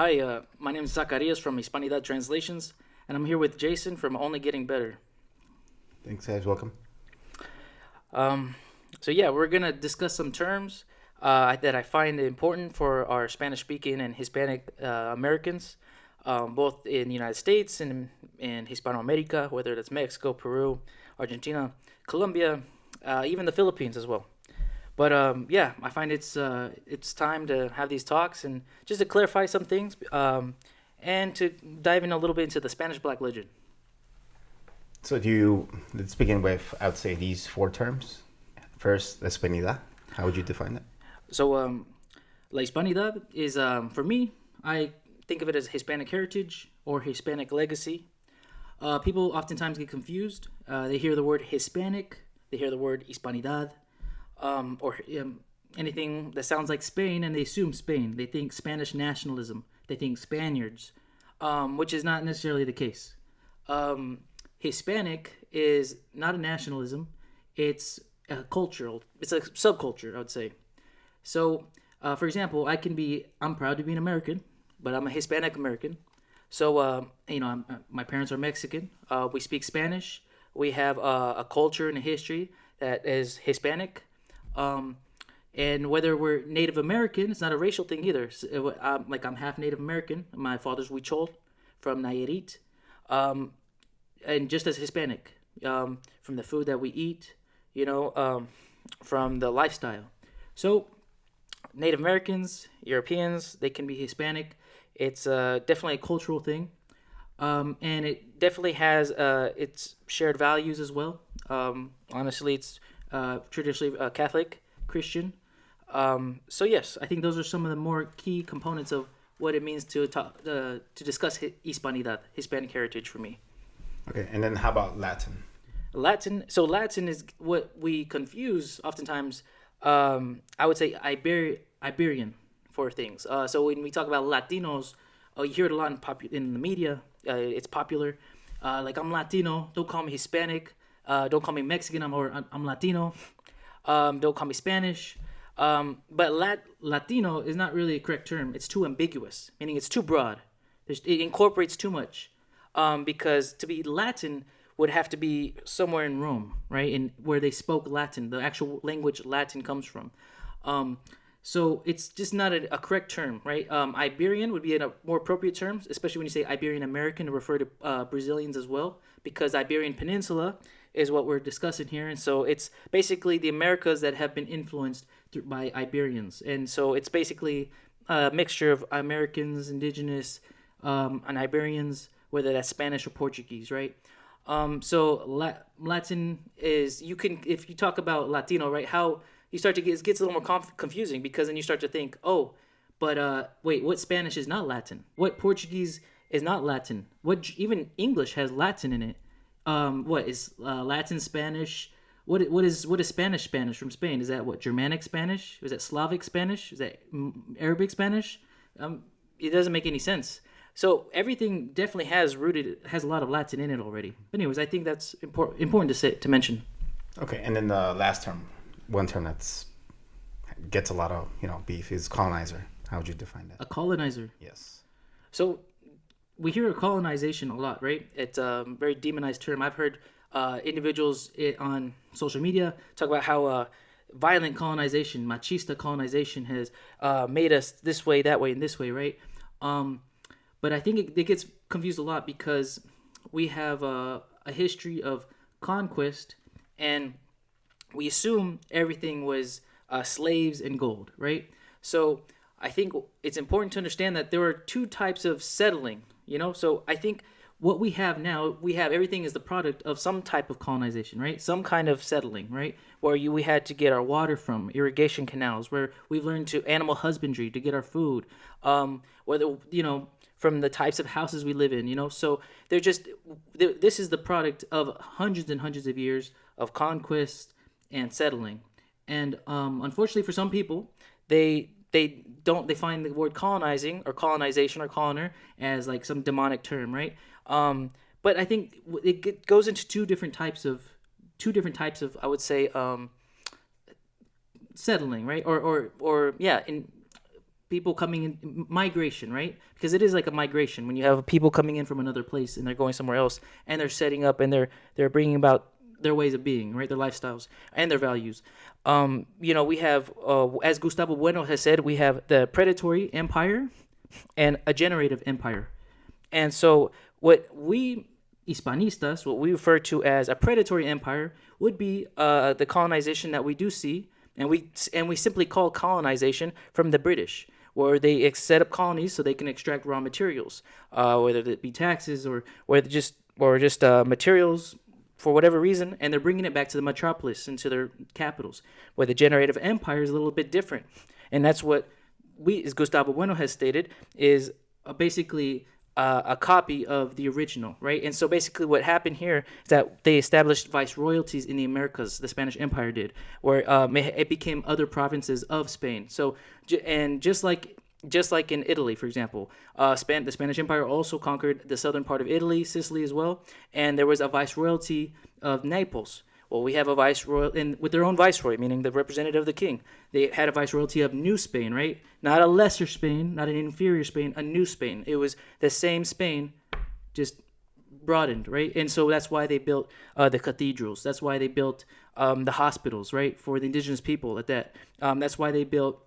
Hi, my name is Zacarias from Hispanidad Translations, and I'm here with Jason from Only Getting Better. Thanks, guys. Welcome. Um, we're gonna discuss some terms that I find important for our Spanish-speaking and Hispanic Americans, both in the United States and in Hispanoamerica, whether that's Mexico, Peru, Argentina, Colombia, even the Philippines as well. But I find it's time to have these talks and just to clarify some things, and to dive in a little bit into the Spanish Black Legend. So, let's begin with, I would say, these four terms. First, la hispanidad. How would you define that? So, La Hispanidad is, for me, I think of it as Hispanic heritage or Hispanic legacy. People oftentimes get confused. They hear the word Hispanic, they hear the word Hispanidad, or anything that sounds like Spain, and they assume Spain. They think Spanish nationalism. They think Spaniards, which is not necessarily the case. Hispanic is not a nationalism. It's a cultural. It's a subculture, I would say. So, for example, I'm proud to be an American, but I'm a Hispanic American. So, my parents are Mexican. We speak Spanish. We have a culture and a history that is Hispanic. And whether we're Native American, it's not a racial thing either. I'm half Native American. My father's Huichol from Nayarit. And just as Hispanic, from the food that we eat, from the lifestyle. So, Native Americans, Europeans, they can be Hispanic. It's definitely a cultural thing, and it definitely has its shared values as well. Honestly, it's traditionally Catholic, Christian. So yes, I think those are some of the more key components of what it means to discuss Hispanidad, Hispanic heritage for me. Okay, and then how about Latin? Latin is what we confuse oftentimes. I would say Iberian for things. So when we talk about Latinos, you hear it a lot in the media. It's popular. Like, I'm Latino. Don't call me Hispanic. Don't call me Mexican. I'm Latino. Don't call me Spanish. But Latino is not really a correct term. It's too ambiguous, meaning it's too broad. It incorporates too much. Because to be Latin would have to be somewhere in Rome, right? In where they spoke Latin, the actual language Latin comes from. So it's just not a correct term, right? Iberian would be a more appropriate term, especially when you say Iberian American to refer to Brazilians as well, because Iberian Peninsula is what we're discussing here. And so it's basically the Americas that have been influenced by Iberians. And so it's basically a mixture of Americans, indigenous, and Iberians, whether that's Spanish or Portuguese, right? Latin is, if you talk about Latino, right, how you start to it gets a little more confusing, because then you start to think, wait, what Spanish is not Latin? What Portuguese is not Latin? What even English has Latin in it? What is Latin Spanish? What is Spanish from Spain? Is that what, Germanic Spanish? Is that Slavic Spanish? Is that Arabic Spanish? It doesn't make any sense. So everything definitely has a lot of Latin in it already. But anyways, I think that's important to mention. Okay, and then the last term, one term that's gets a lot of beef, is colonizer. How would you define that? A colonizer. Yes. So we hear colonization a lot, right? It's a very demonized term. I've heard individuals on social media talk about how violent colonization, machista colonization, has made us this way, that way, and this way, right? But I think it gets confused a lot, because we have a history of conquest, and we assume everything was slaves and gold, right? So I think it's important to understand that there are two types of settling, So I think what we have now, everything is the product of some type of colonization, right? Some kind of settling, right? Where we had to get our water from irrigation canals, where we've learned to animal husbandry to get our food, from the types of houses we live in, So this is the product of hundreds and hundreds of years of conquest and settling. And unfortunately for some people, they find the word colonizing or colonization or coloner as like some demonic term, right? But I think it goes into two different types of I would say settling, right? people coming in, migration, right? Because it is like a migration when you have people coming in from another place and they're going somewhere else and they're setting up and they're bringing about their ways of being, right? Their lifestyles and their values. We have, as Gustavo Bueno has said, we have the predatory empire and a generative empire. And so what we Hispanistas, what we refer to as a predatory empire, would be the colonization that we do see, and we simply call colonization from the British, where they set up colonies so they can extract raw materials, whether it be taxes or just materials for whatever reason, and they're bringing it back to the metropolis, into their capitals, where the generative empire is a little bit different. And that's what as Gustavo Bueno has stated, is basically a copy of the original, right? And so basically what happened here is that they established viceroyalties in the Americas, the Spanish Empire did, where it became other provinces of Spain. So, and just like in Italy, for example, the Spanish Empire also conquered the southern part of Italy, Sicily as well, and there was a viceroyalty of Naples. Well, we have a viceroy, and with their own viceroy, meaning the representative of the king. They had a viceroyalty of New Spain, right? Not a lesser Spain, not an inferior Spain, a new Spain. It was the same Spain, just broadened, right? And so that's why they built the cathedrals. That's why they built the hospitals, right, for the indigenous people at that. That's why they built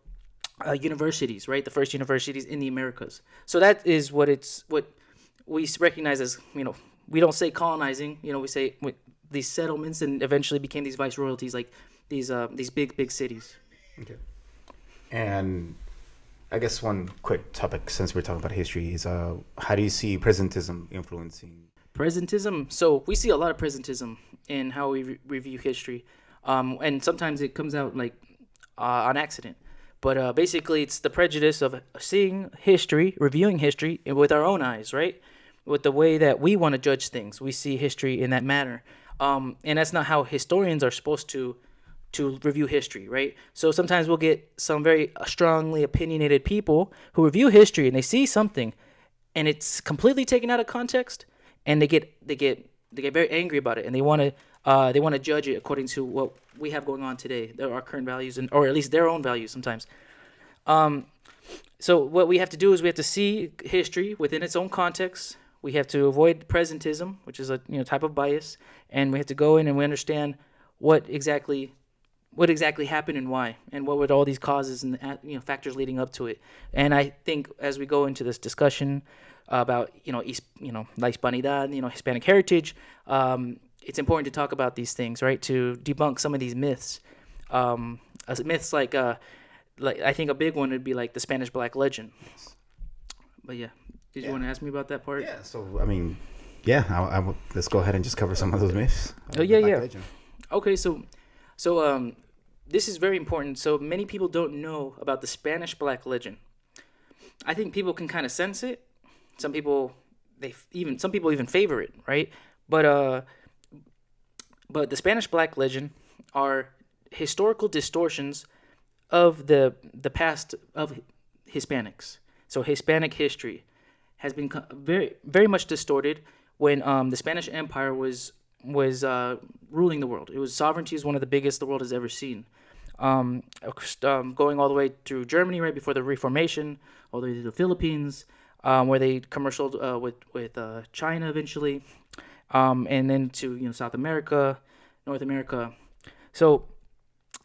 universities, right? The first universities in the Americas. So that is what we recognize as, we don't say colonizing, we say these settlements, and eventually became these viceroyalties, like these big cities. Okay. And I guess one quick topic, since we're talking about history, is how do you see presentism influencing? Presentism. So we see a lot of presentism in how we review history, and sometimes it comes out like on accident. But basically, it's the prejudice of seeing history, reviewing history with our own eyes, right? With the way that we want to judge things, we see history in that manner. And that's not how historians are supposed to review history, right? So sometimes we'll get some very strongly opinionated people who review history and they see something, and it's completely taken out of context, and they get very angry about it, and they want to judge it according to what we have going on today, our current values, or at least their own values sometimes. So what we have to do is we have to see history within its own context. We have to avoid presentism, which is a type of bias, and we have to go in and we understand what exactly happened and why, and what were all these causes and factors leading up to it. And I think as we go into this discussion about La Hispanidad, Hispanic heritage, it's important to talk about these things, right? To debunk some of these myths. Myths like I think a big one would be like the Spanish Black Legend. But yeah. Did you want to ask me about that part? Yeah, so, let's go ahead and just cover some of those myths. Yeah. Okay, so this is very important. So many people don't know about the Spanish Black Legend. I think people can kind of sense it. Some people even favor it, right? But the Spanish Black Legend are historical distortions of the past of Hispanics. So Hispanic history has been very, very much distorted when the Spanish Empire was ruling the world. It was sovereignty is one of the biggest the world has ever seen. Going all the way through Germany right before the Reformation, all the way to the Philippines, where they commercialed with China eventually, and then to South America, North America. So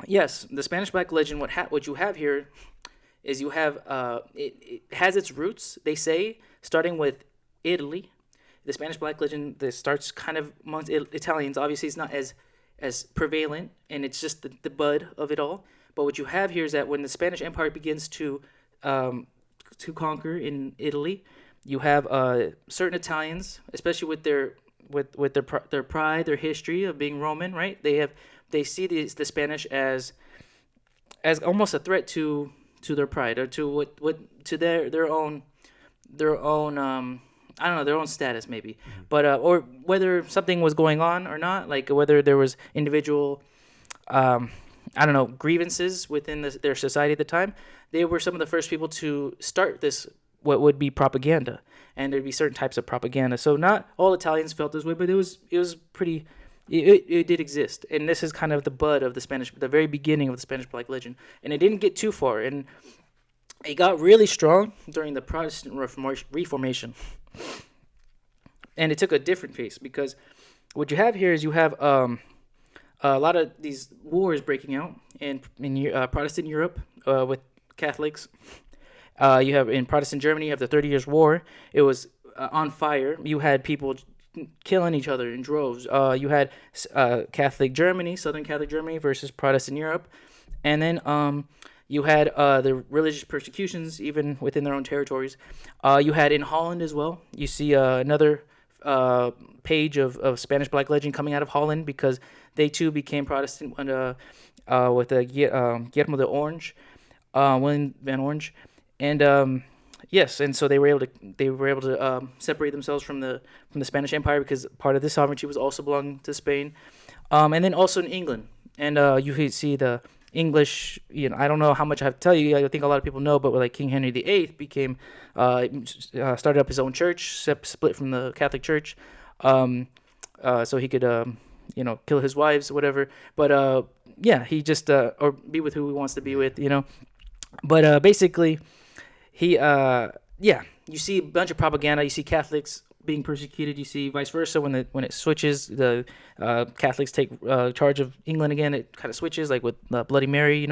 yes, the Spanish Black Legend. What you have here is you have it has its roots, they say, starting with Italy. The Spanish Black Legend that starts kind of amongst Italians. Obviously, it's not as prevalent, and it's just the bud of it all. But what you have here is that when the Spanish Empire begins to conquer in Italy, you have certain Italians, especially with their pride, their history of being Roman, right? They see the Spanish as almost a threat to their pride, or to their own I don't know, their own status maybe. Mm-hmm. But or whether something was going on or not, like whether there was individual grievances within their society at the time. They were some of the first people to start this, what would be propaganda, and there'd be certain types of propaganda. So not all Italians felt this way, but it was pretty. It did exist, and this is kind of the bud of the very beginning of the Spanish Black Legend, and it didn't get too far. And It got really strong during the Protestant Reformation, and it took a different pace because what you have here is you have a lot of these wars breaking out in Protestant Europe with Catholics. You have in Protestant Germany, you have the 30 Years' War. It was on fire. You had people killing each other in droves. You had Catholic Germany, Southern Catholic Germany versus Protestant Europe. And then you had the religious persecutions even within their own territories. You had in Holland as well. You see another page of Spanish Black legend coming out of Holland because they too became Protestant with Guillermo de Orange, William Van Orange, and yes, and so they were able to separate themselves from the Spanish Empire because part of this sovereignty was also belonging to Spain, and then also in England, and you see the English. I don't know how much I have to tell you. I think a lot of people know, but like King Henry VIII became started up his own church, split from the Catholic Church, so he could kill his wives, whatever. But yeah, he just or be with who he wants to be with, But basically, he you see a bunch of propaganda. You see Catholics being persecuted. You see vice versa when it switches, the Catholics take charge of England again. It kind of switches, like with Bloody Mary,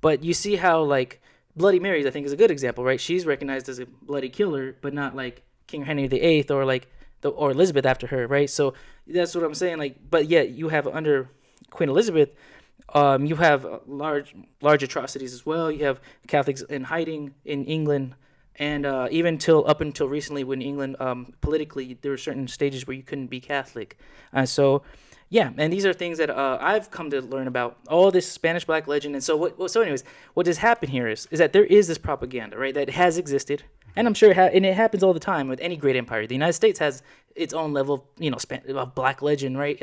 But you see how like Bloody Mary, I think, is a good example, right? She's recognized as a bloody killer, but not like King Henry VIII or like or Elizabeth after her, right? So that's what I'm saying. Like, but yet you have under Queen Elizabeth, you have large atrocities as well. You have Catholics in hiding in England, and even up until recently, when England politically there were certain stages where you couldn't be Catholic, so yeah, and these are things that I've come to learn about all this Spanish Black legend. And so anyways, what has happened here is that there is this propaganda, right, that has existed, and I'm sure and it happens all the time with any great empire. The United States has its own level of Black legend, right?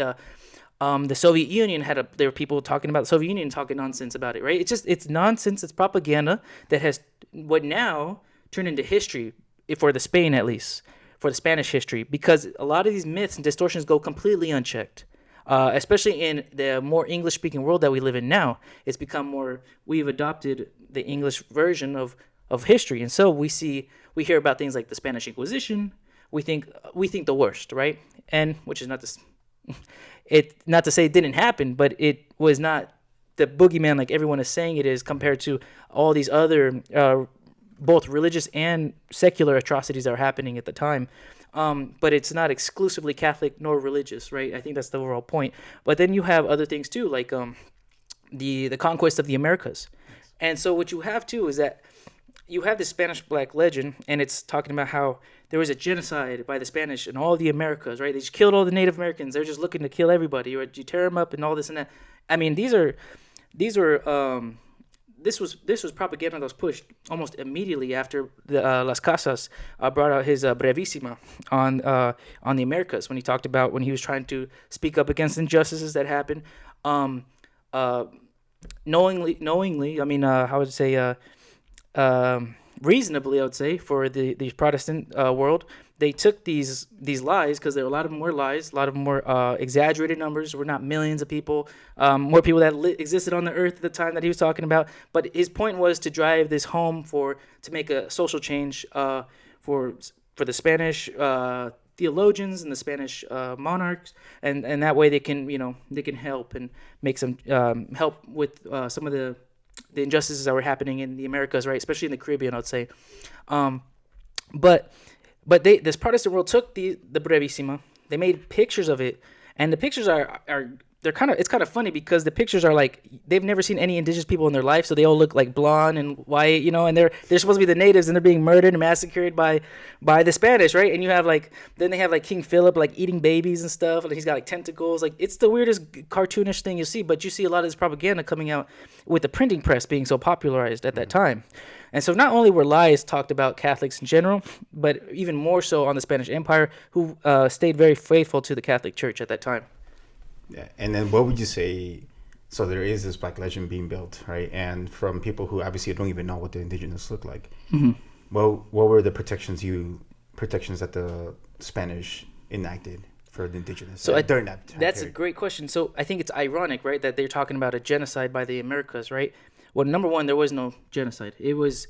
The Soviet Union there were people talking about the Soviet Union, talking nonsense about it, right? It's nonsense. It's propaganda that has what now turned into history for the Spain, at least for the Spanish history, because a lot of these myths and distortions go completely unchecked. Especially in the more English-speaking world that we live in now, it's become more. We've adopted the English version of history, and so we hear about things like the Spanish Inquisition. We think the worst, right? And which is not to say it didn't happen, but it was not the boogeyman like everyone is saying it is, compared to all these other both religious and secular atrocities that are happening at the time. But it's not exclusively Catholic nor religious, right? I think that's the overall point. But then you have other things too, like the conquest of the Americas. And so what you have too is that you have the Spanish Black legend, and it's talking about how there was a genocide by the Spanish in all the Americas, right? They just killed all the Native Americans. They're just looking to kill everybody, or you tear them up and all this and that. I mean, this was propaganda that was pushed almost immediately after the Las Casas brought out his Brevísima on the Americas, when he was trying to speak up against injustices that happened, knowingly. I mean, how would I say? Reasonably, I would say, for the Protestant world, they took these lies, because a lot of them were lies, a lot of them were exaggerated numbers. Were not millions of people, more people that existed on the earth at the time that he was talking about. But his point was to drive this home to make a social change for the Spanish theologians and the Spanish monarchs, and that way they can help and make some help with some of the injustices that were happening in the Americas, right? Especially in the Caribbean, I would say. But this Protestant world took the Brevísima. They made pictures of it, and the pictures it's kind of funny, because the pictures are like they've never seen any indigenous people in their life, so they all look like blonde and white, and they're supposed to be the natives, and they're being murdered and massacred by the Spanish, right? And you have then they have King Philip eating babies and stuff, and he's got tentacles. It's the weirdest cartoonish thing you see, but you see a lot of this propaganda coming out with the printing press being so popularized at that time. And so not only were lies talked about Catholics in general, but even more so on the Spanish Empire, who stayed very faithful to the Catholic Church at that time. Yeah, and then what would you say? So there is this Black legend being built, right? And from people who obviously don't even know what the indigenous look like. Mm-hmm. Well, what were the protections that the Spanish enacted for the indigenous? So during that time that's period? A great question. So I think it's ironic, right, that they're talking about a genocide by the Americas, right? Well, number one, there was no genocide. It was,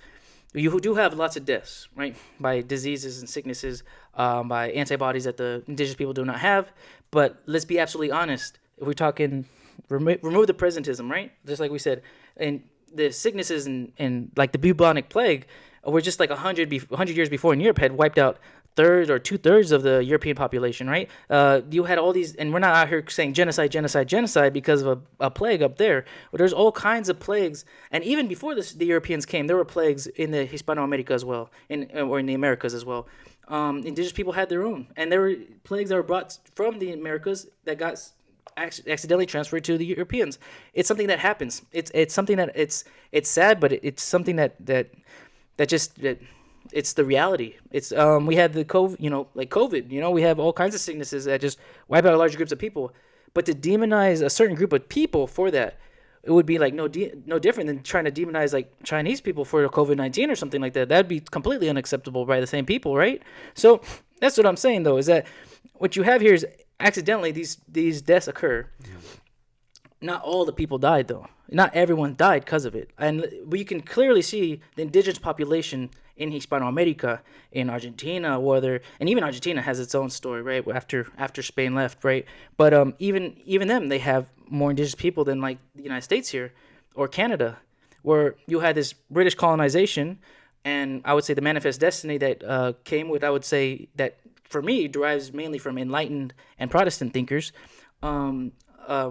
you do have lots of deaths, right, by diseases and sicknesses, by antibodies that the indigenous people do not have. But let's be absolutely honest. If we're talking, remove the presentism, right? Just like we said, and the sicknesses and like the bubonic plague were just like 100 years before in Europe had wiped out third or 2/3 of the European population, right? You had all these, and we're not out here saying genocide because of a plague up there. But there's all kinds of plagues, and even before the Europeans came, there were plagues in the Hispanoamerica as well, or in the Americas as well. Indigenous people had their own, and there were plagues that were brought from the Americas that got accidentally transferred to the Europeans. It's something that happens. It's something that it's sad, but it's something that it's the reality. It's we had the COVID, like COVID. We have all kinds of sicknesses that just wipe out large groups of people. But to demonize a certain group of people for that, it would be like no different than trying to demonize like Chinese people for COVID-19 or something like that. That'd be completely unacceptable by the same people, right? So that's what I'm saying though, is that what you have here is accidentally these deaths occur. Yeah. Not all the people died though. Not everyone died because of it. And we can clearly see the indigenous population in Hispanoamerica, in Argentina, and even Argentina has its own story, right? After Spain left, right? But even them, they have more indigenous people than like the United States here or Canada, where you had this British colonization, and I would say the manifest destiny that came with, I would say that for me derives mainly from enlightened and Protestant thinkers.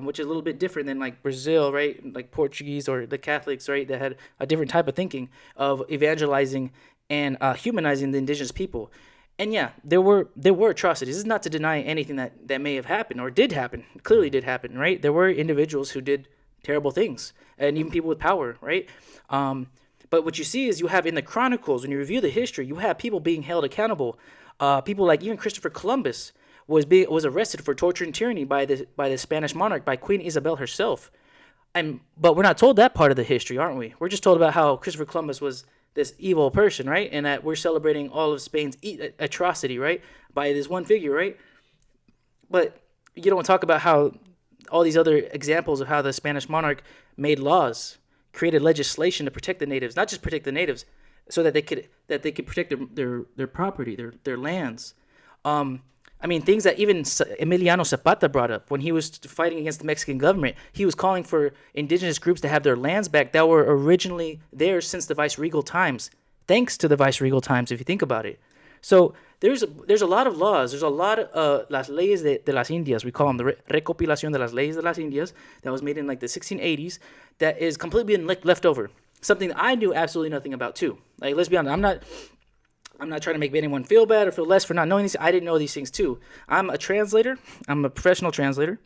Which is a little bit different than like Brazil, right? Like Portuguese or the Catholics, right? That had a different type of thinking of evangelizing and humanizing the indigenous people. And yeah, there were atrocities. This is not to deny anything that may have happened or did happen. Clearly did happen, right? There were individuals who did terrible things, and even people with power, right? But what you see is you have in the chronicles, when you review the history, you have people being held accountable. People like even Christopher Columbus was arrested for torture and tyranny by the Spanish monarch, by Queen Isabel herself. But we're not told that part of the history, aren't we? We're just told about how Christopher Columbus was this evil person, right? And that we're celebrating all of Spain's atrocity, right? By this one figure, right? But you don't talk about how all these other examples of how the Spanish monarch made laws, created legislation to protect the natives, not just protect the natives, so that they could protect their property, their lands. I mean, things that even Emiliano Zapata brought up when he was fighting against the Mexican government. He was calling for indigenous groups to have their lands back that were originally theirs since the viceregal times, thanks to the viceregal times, if you think about it. So there's a lot of laws. There's a lot of las leyes de las Indias. We call them the recopilación de las leyes de las Indias that was made in like the 1680s that is completely been left over. Something that I knew absolutely nothing about too. Like, let's be honest, I'm not trying to make anyone feel bad or feel less for not knowing these. I didn't know these things too. I'm a translator. I'm a professional translator.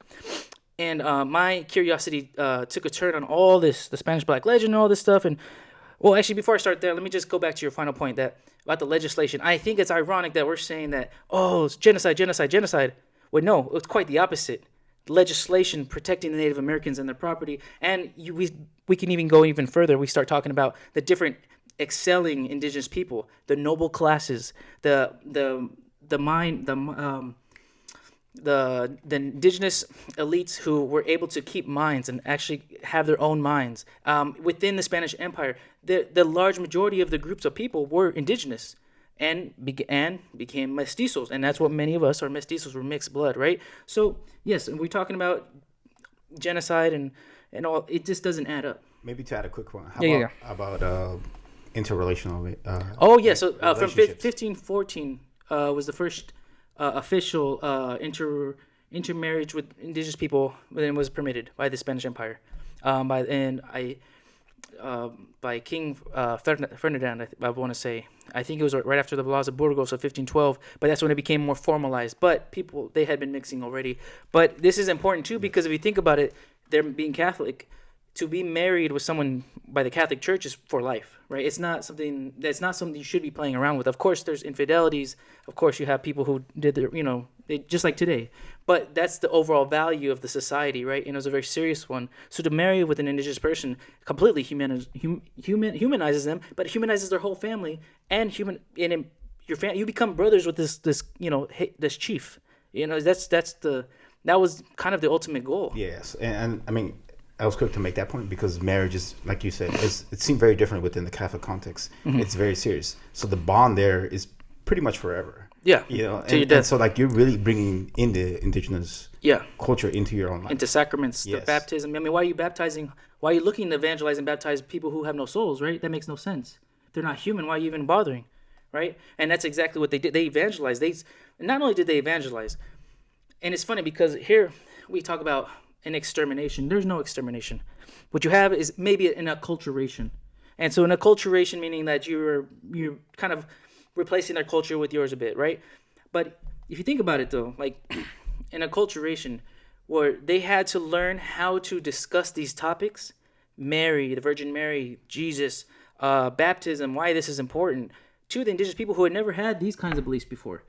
And my curiosity took a turn on all this, the Spanish Black Legend and all this stuff. And, well, actually, before I start there, let me just go back to your final point about the legislation. I think it's ironic that we're saying that, it's genocide. Well, no, it's quite the opposite. Legislation protecting the Native Americans and their property. And we can even go even further. We start talking about the different excelling indigenous people, the noble classes, the indigenous elites who were able to keep mines and actually have their own mines. Within the Spanish Empire, the large majority of the groups of people were indigenous and became mestizos, and that's what many of us are. Mestizos, were mixed blood, right? So yes, and we're talking about genocide and all. It just doesn't add up. Maybe to add a quick one. How about interrelational? So from 1514 was the first official intermarriage with indigenous people, then was permitted by the Spanish Empire, by King Fernandez. I want to say. I think it was right after the laws of Burgos of 1512, but that's when it became more formalized. But they had been mixing already. But this is important too, because if you think about it, they're being Catholic. To be married with someone by the Catholic Church is for life, right? It's not something you should be playing around with. Of course, there's infidelities. Of course, you have people who did just like today. But that's the overall value of the society, right? And it was a very serious one. So to marry with an indigenous person completely humanizes them, but humanizes their whole family and you become brothers with this chief. That was kind of the ultimate goal. Yes, and I mean, I was quick to make that point because marriage is, like you said, it seemed very different within the Catholic context. It's very serious. So the bond there is pretty much forever. Yeah. You know, To your death. and so like you're really bringing in the indigenous culture into your own life. Into sacraments, the baptism. I mean, why are you baptizing? Why are you looking to evangelize and baptize people who have no souls, right? That makes no sense. They're not human. Why are you even bothering, right? And that's exactly what they did. They evangelized. Not only did they evangelize, and it's funny because here we talk about an extermination. There's no extermination. What you have is maybe an acculturation. And so an acculturation meaning that you're kind of replacing their culture with yours a bit, right? But if you think about it though, like an acculturation where they had to learn how to discuss these topics, Mary, the Virgin Mary, Jesus, baptism, why this is important, to the indigenous people who had never had these kinds of beliefs before.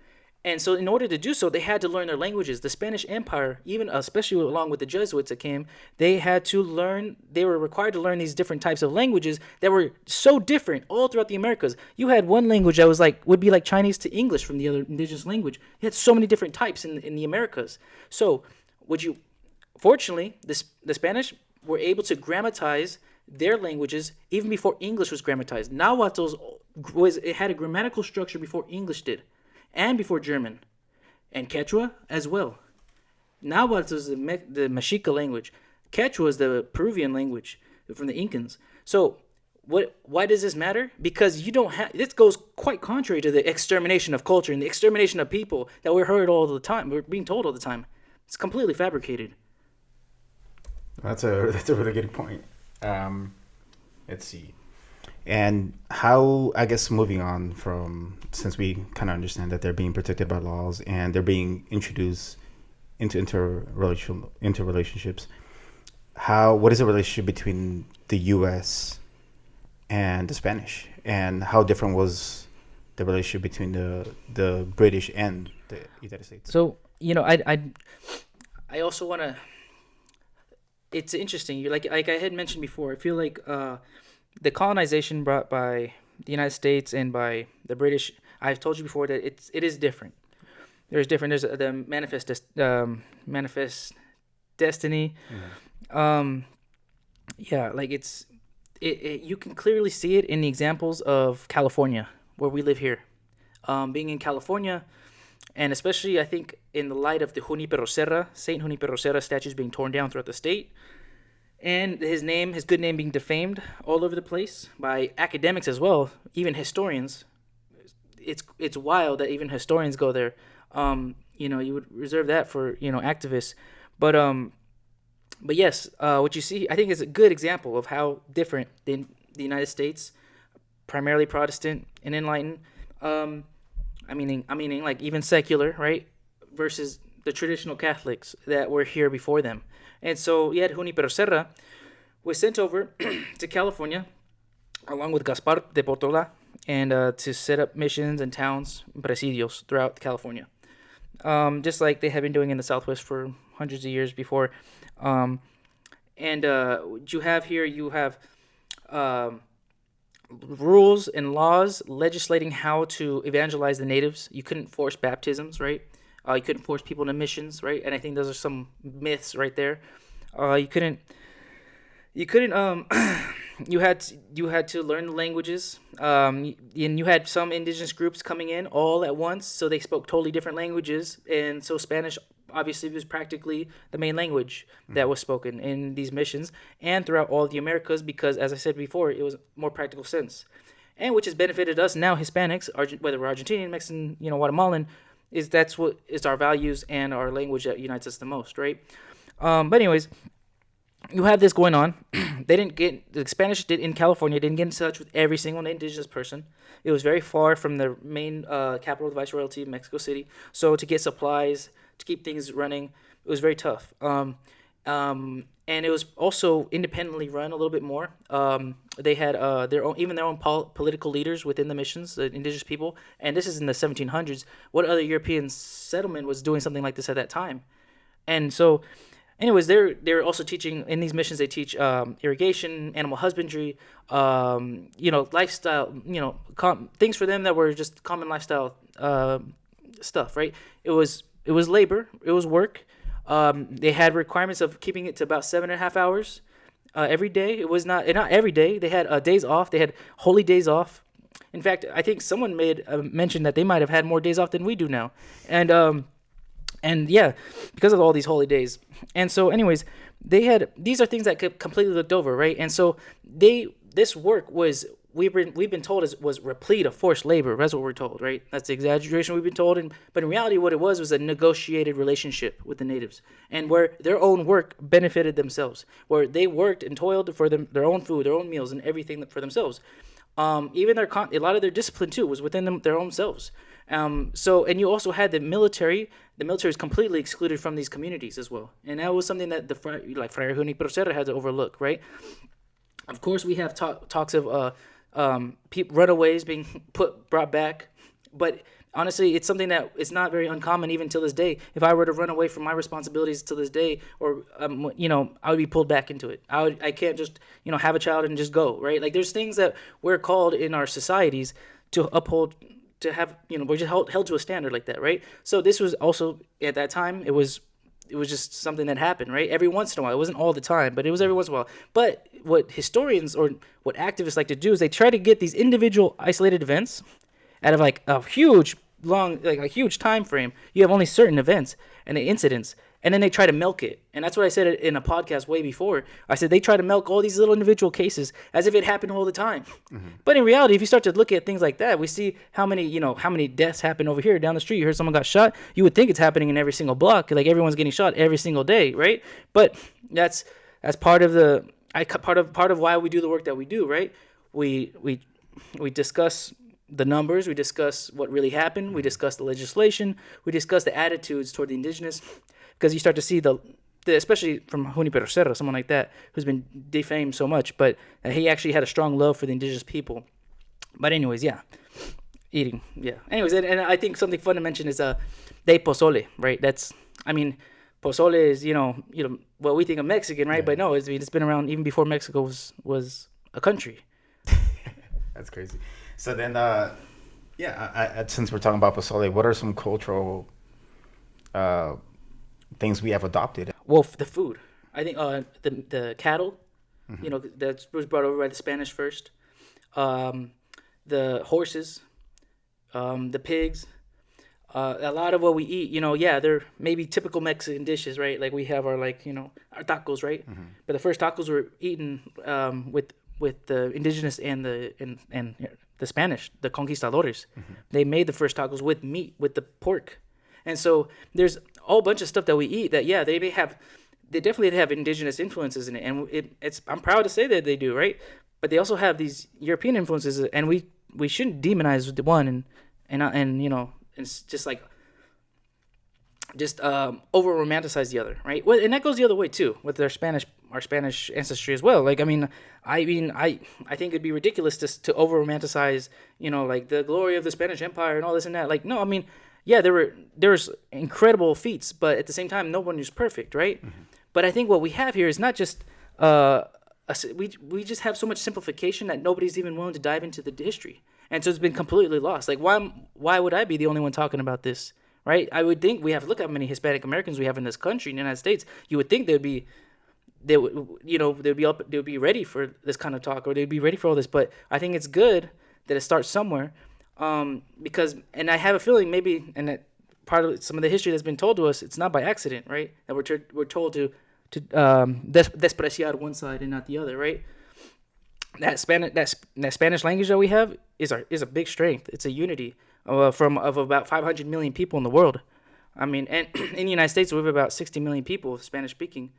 And so in order to do so, they had to learn their languages. The Spanish Empire, even especially along with the Jesuits that came, they were required to learn these different types of languages that were so different all throughout the Americas. You had one language that would be like Chinese to English from the other indigenous language. You had so many different types in the Americas. So fortunately, the Spanish were able to grammatize their languages even before English was grammatized. Nahuatl it had a grammatical structure before English did, and before German, and Quechua as well. Nahuatl is the Mexica language. Quechua is the Peruvian language from the Incans. So why does this matter? Because this goes quite contrary to the extermination of culture and the extermination of people that we're being told all the time. It's completely fabricated. That's a really good point. Let's see. And how, I guess, moving on from, since we kind of understand that they're being protected by laws and they're being introduced into interrelationships, what is the relationship between the U.S. and the Spanish? And how different was the relationship between the British and the United States? So, I also want to, it's interesting. Like I had mentioned before, I feel like the colonization brought by the United States and by the British, I've told you before that it is different. There's the manifest destiny. You can clearly see it in the examples of California, where we live here. Being in California, and especially I think in the light of the Saint Junipero Serra statues being torn down throughout the state, and his good name being defamed all over the place by academics as well, even historians. It's wild that even historians go there. You would reserve that for activists, but yes, what you see, I think, is a good example of how different the United States, primarily Protestant and enlightened, I mean like even secular, right, versus the traditional Catholics that were here before them. And so, Junipero Serra was sent over to California along with Gaspar de Portola and to set up missions and towns, presidios, throughout California. Just like they had been doing in the Southwest for hundreds of years before. What you have here, you have rules and laws legislating how to evangelize the natives. You couldn't force baptisms, right? You couldn't force people into missions, right? And I think those are some myths right there. You couldn't. You had to learn the languages. And you had some indigenous groups coming in all at once, so they spoke totally different languages. And so Spanish obviously was practically the main language that was spoken in these missions and throughout all the Americas, because, as I said before, it was more practical sense, and which has benefited us now, Hispanics, whether we're Argentinian, Mexican, Guatemalan. That's what is our values and our language that unites us the most, right? But anyways, you have this going on. The Spanish in California didn't get in touch with every single indigenous person. It was very far from the main capital of the Viceroyalty, Mexico City. So to get supplies, to keep things running, it was very tough. And it was also independently run a little bit more. They had their own political leaders within the missions, the indigenous people. And this is in the 1700s. What other European settlement was doing something like this at that time? And so, anyways, they're also teaching in these missions. They teach irrigation, animal husbandry, lifestyle, things for them that were just common lifestyle stuff. Right? It was labor. It was work. They had requirements of keeping it to about 7.5 hours every day. It was not every day. They had days off. They had holy days off. In fact, I think someone made mention that they might have had more days off than we do now, and yeah, because of all these holy days. And so, anyways, these are things that could completely looked over, right? And so this work was we've been told was replete of forced labor. That's what we're told, right? That's the exaggeration we've been told. But in reality, what it was a negotiated relationship with the natives, and where their own work benefited themselves, where they worked and toiled for their own food, their own meals, and everything for themselves. Even a lot of their discipline too was within their own selves. So, and you also had the military. The military is completely excluded from these communities as well, and that was something that Friar Juniper had to overlook, right? Of course, we have talks of runaways being brought back, but honestly, it's something that it's not very uncommon even till this day. If I were to run away from my responsibilities till this day, or I would be pulled back into it. I can't just have a child and just go, right? Like there's things that we're called in our societies to uphold, to have, we're just held to a standard like that, right? So this was also at that time it was just something that happened, right? Every once in a while. It wasn't all the time, but it was every once in a while. But what historians or what activists like to do is they try to get these individual isolated events out of like a huge time frame. You have only certain events and the incidents, and then they try to milk it. And that's what I said in a podcast way before. I said they try to milk all these little individual cases as if it happened all the time. Mm-hmm. But in reality, if you start to look at things like that, we see how many deaths happen over here down the street. You heard someone got shot. You would think it's happening in every single block, like everyone's getting shot every single day, right? But that's part of why we do the work that we do, right? We discuss the numbers, we discuss what really happened, we discuss the legislation, we discuss the attitudes toward the indigenous, because you start to see especially from Juniper Serra, someone like that, who's been defamed so much, but he actually had a strong love for the indigenous people. But anyways, yeah, eating, yeah. Anyways, and I think something fun to mention is de pozole, right? Pozole is what we think of Mexican, right? Yeah. But no, it's been around even before Mexico was a country. That's crazy. So then, since we're talking about pozole, what are some cultural things we have adopted? Well, the food. I think the cattle, mm-hmm. That was brought over by the Spanish first. The horses, the pigs. A lot of what we eat, they're maybe typical Mexican dishes, right? Like we have our our tacos, right? Mm-hmm. But the first tacos were eaten with the indigenous and the Spanish, the conquistadores. Mm-hmm. They made the first tacos with meat, with the pork. And so there's a whole bunch of stuff that we eat that, they definitely have indigenous influences in it. And I'm proud to say that they do, right? But they also have these European influences, and we shouldn't demonize the one and over romanticize the other, right? Well, and that goes the other way too with our Spanish ancestry as well. I think it'd be ridiculous to over romanticize, the glory of the Spanish Empire and all this and that. No, there's incredible feats, but at the same time, no one is perfect, right? Mm-hmm. But I think what we have here is not just we just have so much simplification that nobody's even willing to dive into the history, and so it's been completely lost. Like why would I be the only one talking about this? Right? I would think we have to look at how many Hispanic Americans we have in this country, in the United States. You would think they'd be ready for this kind of talk, or they'd be ready for all this. But I think it's good that it starts somewhere, because, and I have a feeling maybe, and that part of some of the history that's been told to us, it's not by accident, right? That we're told to despreciar one side and not the other, right? That Spanish language that we have is a big strength. It's a unity of about 500 million people in the world. And in the United States, we have about 60 million people Spanish speaking.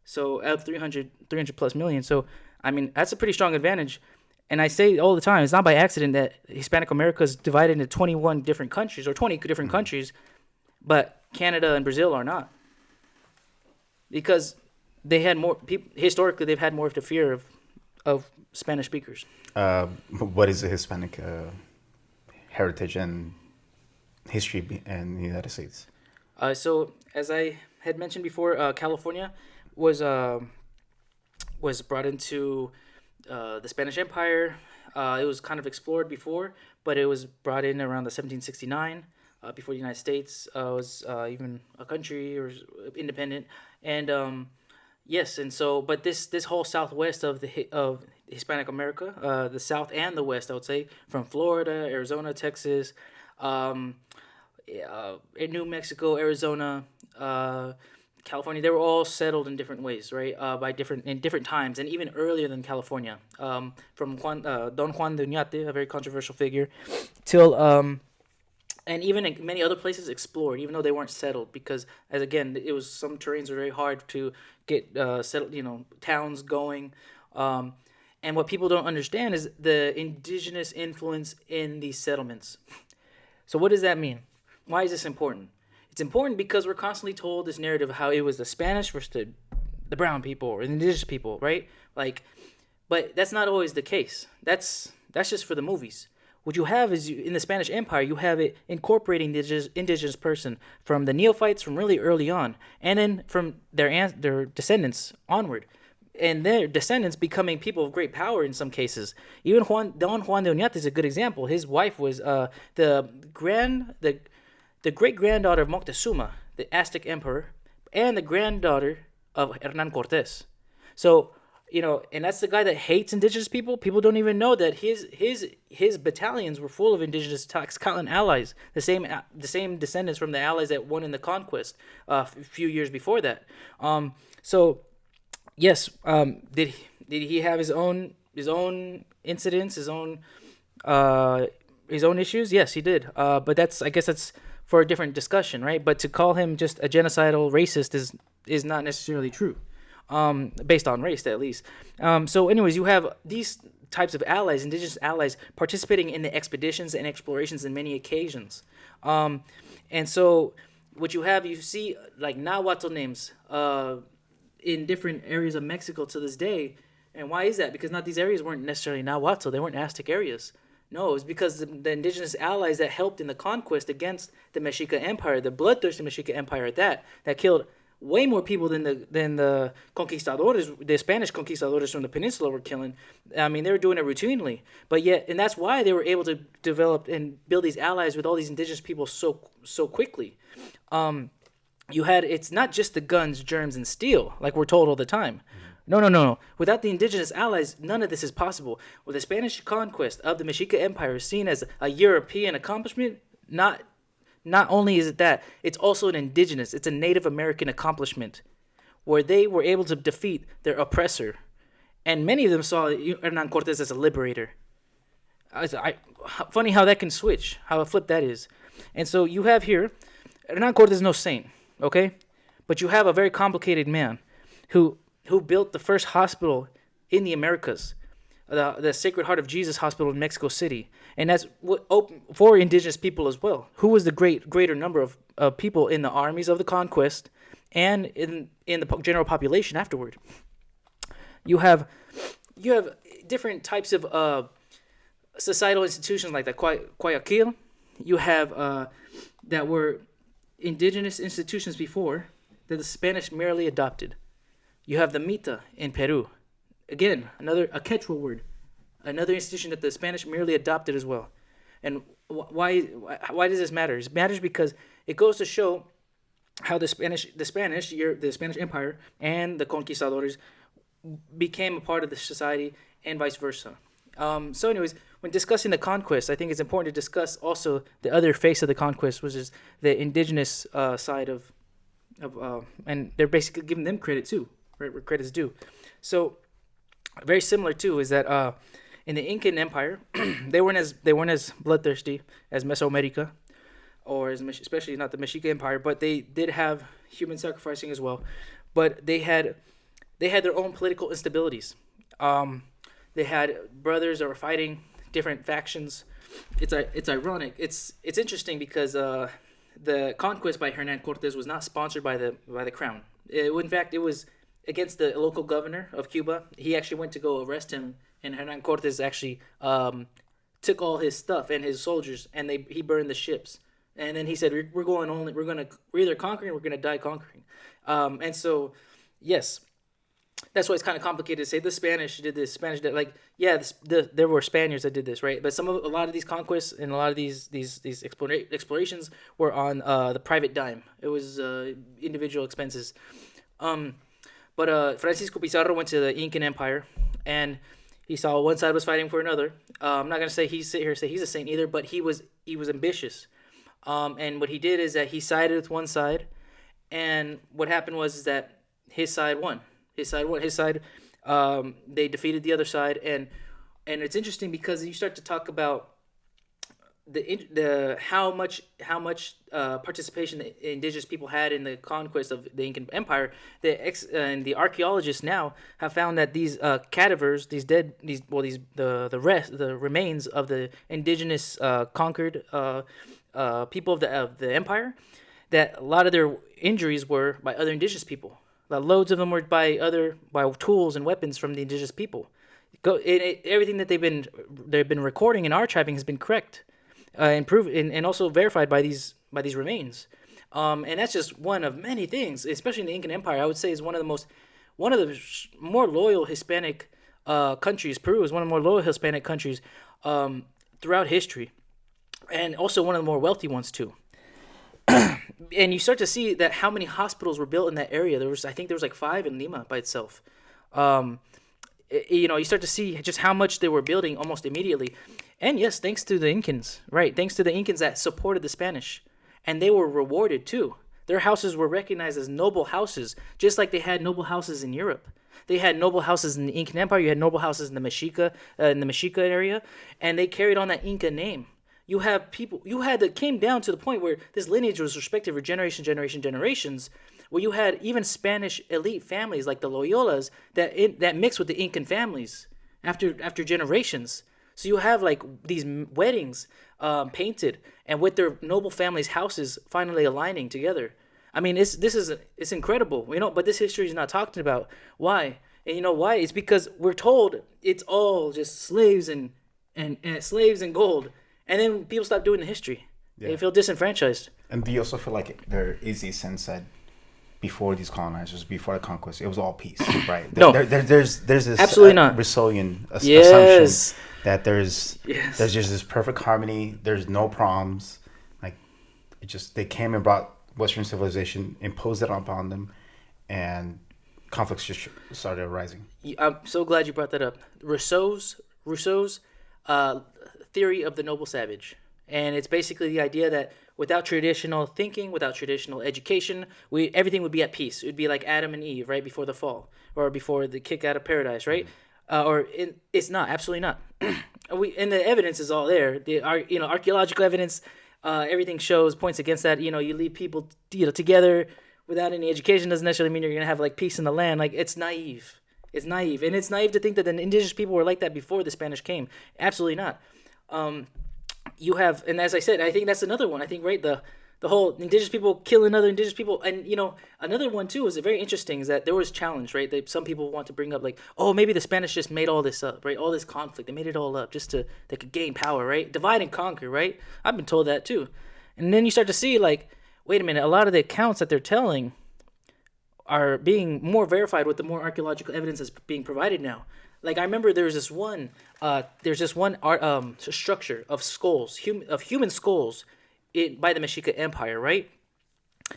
So out of 300 plus million. So, that's a pretty strong advantage. And I say all the time, it's not by accident that Hispanic America is divided into 21 different countries, or 20 different countries, but Canada and Brazil are not. Because they had more people, historically, they've had more of the fear of Spanish speakers. What is the Hispanic heritage and history in the United States? So, as I had mentioned before, California was brought into the Spanish Empire. It was kind of explored before, but it was brought in around the 1769, before the United States was even a country or independent. And Yes, and so, but this whole southwest of of Hispanic America, the south and the west, I would say, from Florida, Arizona, Texas, um, in New Mexico, Arizona, California, they were all settled in different ways, right? By different in different times, and even earlier than California. From Don Juan de Oñate, a very controversial figure, till and even in many other places explored, even though they weren't settled, because as again, it was some terrains were very hard to get settled, towns going. Um, and what people don't understand is the indigenous influence in these settlements. So what does that mean? Why is this important? It's important because we're constantly told this narrative of how it was the Spanish versus the brown people or the indigenous people, right? Like, but that's not always the case. That's just for the movies. What you have is in the Spanish Empire, you have it incorporating the indigenous person from the neophytes from really early on, and then from their descendants onward, and their descendants becoming people of great power in some cases. Even Don Juan de Oñate is a good example. His wife was the great granddaughter of Moctezuma, the Aztec emperor, and the granddaughter of Hernan Cortes. So, and that's the guy that hates indigenous people. People don't even know that his battalions were full of indigenous Tlaxcalan allies, the same descendants from the allies that won in the conquest a few years before that. So yes, did he have his own incidents, his own issues? Yes, he did. But I guess that's for a different discussion, right? But to call him just a genocidal racist is not necessarily true, based on race at least. So, anyways, you have these types of allies, indigenous allies, participating in the expeditions and explorations in many occasions. And so, what you see like Nahuatl names in different areas of Mexico to this day. And why is that? Because not these areas weren't necessarily Nahuatl; they weren't Aztec areas. No, it was because the indigenous allies that helped in the conquest against the Mexica Empire, the bloodthirsty Mexica Empire at that killed way more people than the conquistadores, the Spanish conquistadores from the peninsula were killing. I mean, they were doing it routinely, but yet, and that's why they were able to develop and build these allies with all these indigenous people so quickly. It's not just the guns, germs, and steel like we're told all the time. No. Without the indigenous allies, none of this is possible. With the Spanish conquest of the Mexica Empire is seen as a European accomplishment, not only is it that, it's also an indigenous, it's a Native American accomplishment, where they were able to defeat their oppressor. And many of them saw Hernan Cortes as a liberator. Funny how that can switch, how a flip that is. And so you have here, Hernan Cortes is no saint, okay? But you have a very complicated man who built the first hospital in the Americas, the Sacred Heart of Jesus Hospital in Mexico City, and that's for indigenous people as well. Who was the greater number of people in the armies of the conquest and in the general population afterward? You have different types of societal institutions like the Guayaquil. You have that were indigenous institutions before that the Spanish merely adopted. You have the Mita in Peru. Again, a Quechua word. Another institution that the Spanish merely adopted as well. And why does this matter? It matters because it goes to show how the Spanish Empire and the conquistadores became a part of the society and vice versa. So anyways, when discussing the conquest, I think it's important to discuss also the other face of the conquest, which is the indigenous side of and they're basically giving them credit too, right, where credit's due. So very similar too is that in the Incan Empire, they weren't as bloodthirsty as Mesoamerica, or especially not the Mexica Empire, but they did have human sacrificing as well. But they had their own political instabilities. They had brothers that were fighting different factions. It's ironic. It's interesting because the conquest by Hernan Cortes was not sponsored by the crown. In fact, it was against the local governor of Cuba. He actually went to go arrest him, and Hernan Cortes actually took all his stuff and his soldiers, and he burned the ships. And then he said, we're either conquering or we're gonna die conquering. And so, yes, that's why it's kind of complicated to say the Spanish did this, Spanish did, like, yeah, there were Spaniards that did this, right? But a lot of these conquests and a lot of these explorations were on the private dime. It was individual expenses. But But Francisco Pizarro went to the Incan Empire, and he saw one side was fighting for another. I'm not gonna say he's a saint either, but he was ambitious. And what he did is that he sided with one side, and what happened was is that his side won. His side won. His side, they defeated the other side, and it's interesting because you start to talk about the how much participation the indigenous people had in the conquest of the Incan Empire. And the archaeologists now have found that these cadavers, the remains of the indigenous conquered people of the empire, that a lot of their injuries were by other indigenous people. Loads of them were by tools and weapons from the indigenous people. Everything that they've been recording and archiving has been correct. And also verified by these remains, and that's just one of many things. Especially in the Incan Empire, I would say is one of the more loyal Hispanic countries. Peru is one of the more loyal Hispanic countries throughout history, and also one of the more wealthy ones too. And you start to see that how many hospitals were built in that area. I think there was like 5 in Lima by itself. You start to see just how much they were building almost immediately. And yes, thanks to the Incans, right? Thanks to the Incans that supported the Spanish. And they were rewarded too. Their houses were recognized as noble houses, just like they had noble houses in Europe. They had noble houses in the Incan Empire. You had noble houses in the Mexica area. And they carried on that Inca name. You have people, came down to the point where this lineage was respected for generations, where you had even Spanish elite families like the Loyolas that mixed with the Incan families after generations. So you have like these weddings painted and with their noble families' houses finally aligning together. I mean, it's incredible, but this history is not talked about. Why? And you know why? It's because we're told it's all just slaves and slaves and gold. And then people stop doing the history. Yeah. They feel disenfranchised. And do you also feel like there is a sense that before these colonizers, before the conquest, it was all peace, right? No. There's this absolutely not Russellian assumption that there's just this perfect harmony. There's no problems. Like they came and brought Western civilization, imposed it upon them, and conflicts just started arising. I'm so glad you brought that up. Rousseau's theory of the noble savage, and it's basically the idea that without traditional thinking, without traditional education, everything would be at peace. It would be like Adam and Eve right before the fall, or before the kick out of paradise, right? It's not, absolutely not. And the evidence is all there. Archaeological evidence, everything points against that. You leave people together without any education doesn't necessarily mean you're gonna have like peace in the land. Like it's naive. It's naive, and it's naive to think that the indigenous people were like that before the Spanish came. Absolutely not. You have, and as I said, I think that's another one. I think, right, the whole indigenous people killing other indigenous people, and another one too is very interesting is that there was challenge, right? Some people want to bring up like, oh, maybe the Spanish just made all this up, right? All this conflict, they made it all up just they could gain power, right? Divide and conquer, right? I've been told that too, and then you start to see like, wait a minute, a lot of the accounts that they're telling are being more verified with the more archaeological evidence that's being provided now. Like I remember there's this one structure of skulls, human skulls, by the Mexica Empire, right?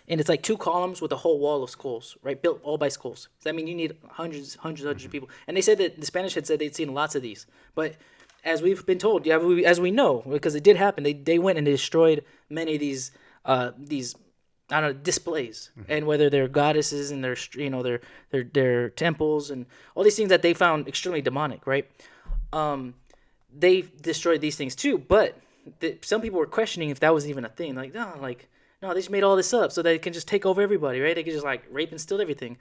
And it's like 2 columns with a whole wall of skulls, right? Built all by skulls. So that means you need hundreds of people. And they said that the Spanish had said they'd seen lots of these, but as we've been told, as we know, because it did happen, they went and they destroyed many of these displays, and whether they're goddesses and their temples and all these things that they found extremely demonic, right? They destroyed these things too, but some people were questioning if that was even a thing. Like, no, they just made all this up so they can just take over everybody, right? They can just like rape and steal everything.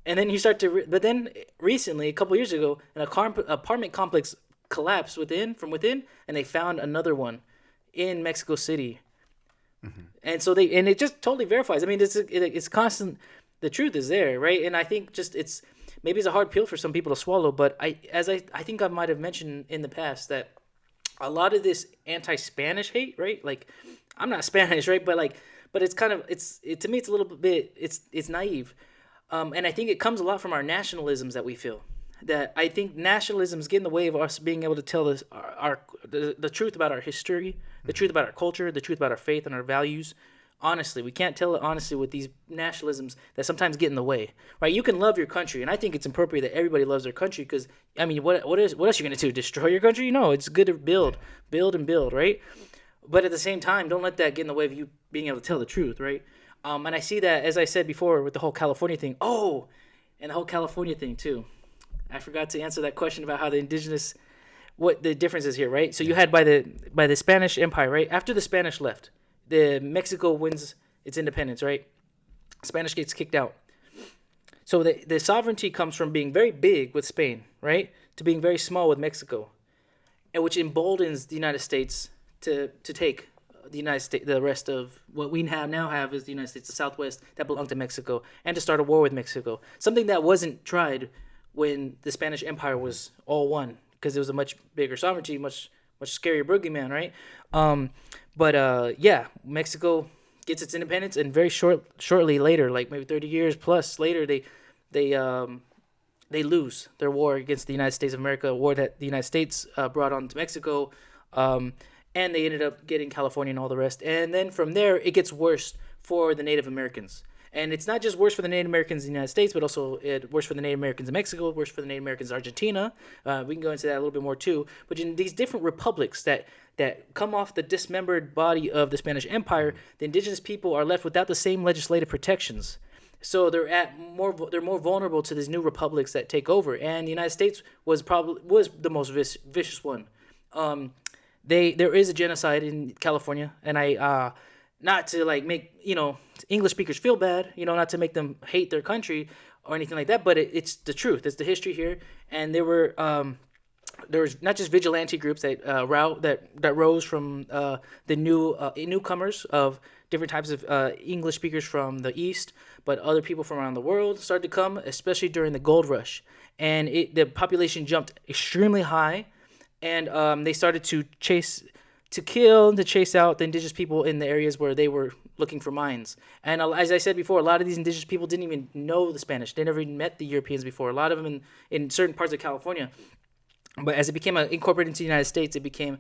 And then you start to, but then recently, a couple years ago, an apartment complex collapsed from within, and they found another one in Mexico City. Mm-hmm. And so it just totally verifies. I mean, it's constant. The truth is there, right? And I think it's a hard pill for some people to swallow. But I think I might have mentioned in the past that a lot of this anti-Spanish hate, right? Like, I'm not Spanish, right? But it's kind of to me it's a little bit it's naive, and I think it comes a lot from our nationalisms that we feel. That I think nationalisms get in the way of us being able to tell the truth about our history, the truth about our culture, the truth about our faith and our values, honestly. We can't tell it honestly with these nationalisms that sometimes get in the way, right? You can love your country, and I think it's appropriate that everybody loves their country because, I mean, what else are you going to do? Destroy your country? No, it's good to build, and build, right? But at the same time, don't let that get in the way of you being able to tell the truth, right? And I see that, as I said before, with the whole California thing. Oh, and the whole California thing, too. I forgot to answer that question about how the indigenous, what the difference is here, right? So you had by the Spanish Empire, right? After the Spanish left, Mexico wins its independence, right? Spanish gets kicked out. So the sovereignty comes from being very big with Spain, right, to being very small with Mexico, and which emboldens the United States to take the United States, the rest of what we now have is the United States, the Southwest that belonged to Mexico, and to start a war with Mexico. Something that wasn't tried when the Spanish Empire was all one, because it was a much bigger sovereignty, much scarier boogeyman, right? Yeah, Mexico gets its independence, and very shortly later, like maybe 30 years plus later, they lose their war against the United States of America, a war that the United States brought on to Mexico. And they ended up getting California and all the rest. And then from there, it gets worse for the Native Americans. And it's not just worse for the Native Americans in the United States, but also worse for the Native Americans in Mexico, worse for the Native Americans in Argentina. We can go into that a little bit more too. But in these different republics that come off the dismembered body of the Spanish Empire, the indigenous people are left without the same legislative protections. So they're more vulnerable to these new republics that take over. And the United States was the most vicious one. There is a genocide in California, and I not to like make English speakers feel bad, not to make them hate their country or anything like that, but it's the truth. It's the history here, and there was not just vigilante groups that rose from the newcomers of different types of English speakers from the East, but other people from around the world started to come, especially during the gold rush, and the population jumped extremely high. And they started to chase out the indigenous people in the areas where they were looking for mines. And as I said before, a lot of these indigenous people didn't even know the Spanish. They never even met the Europeans before. A lot of them in certain parts of California. But as it became incorporated into the United States, it became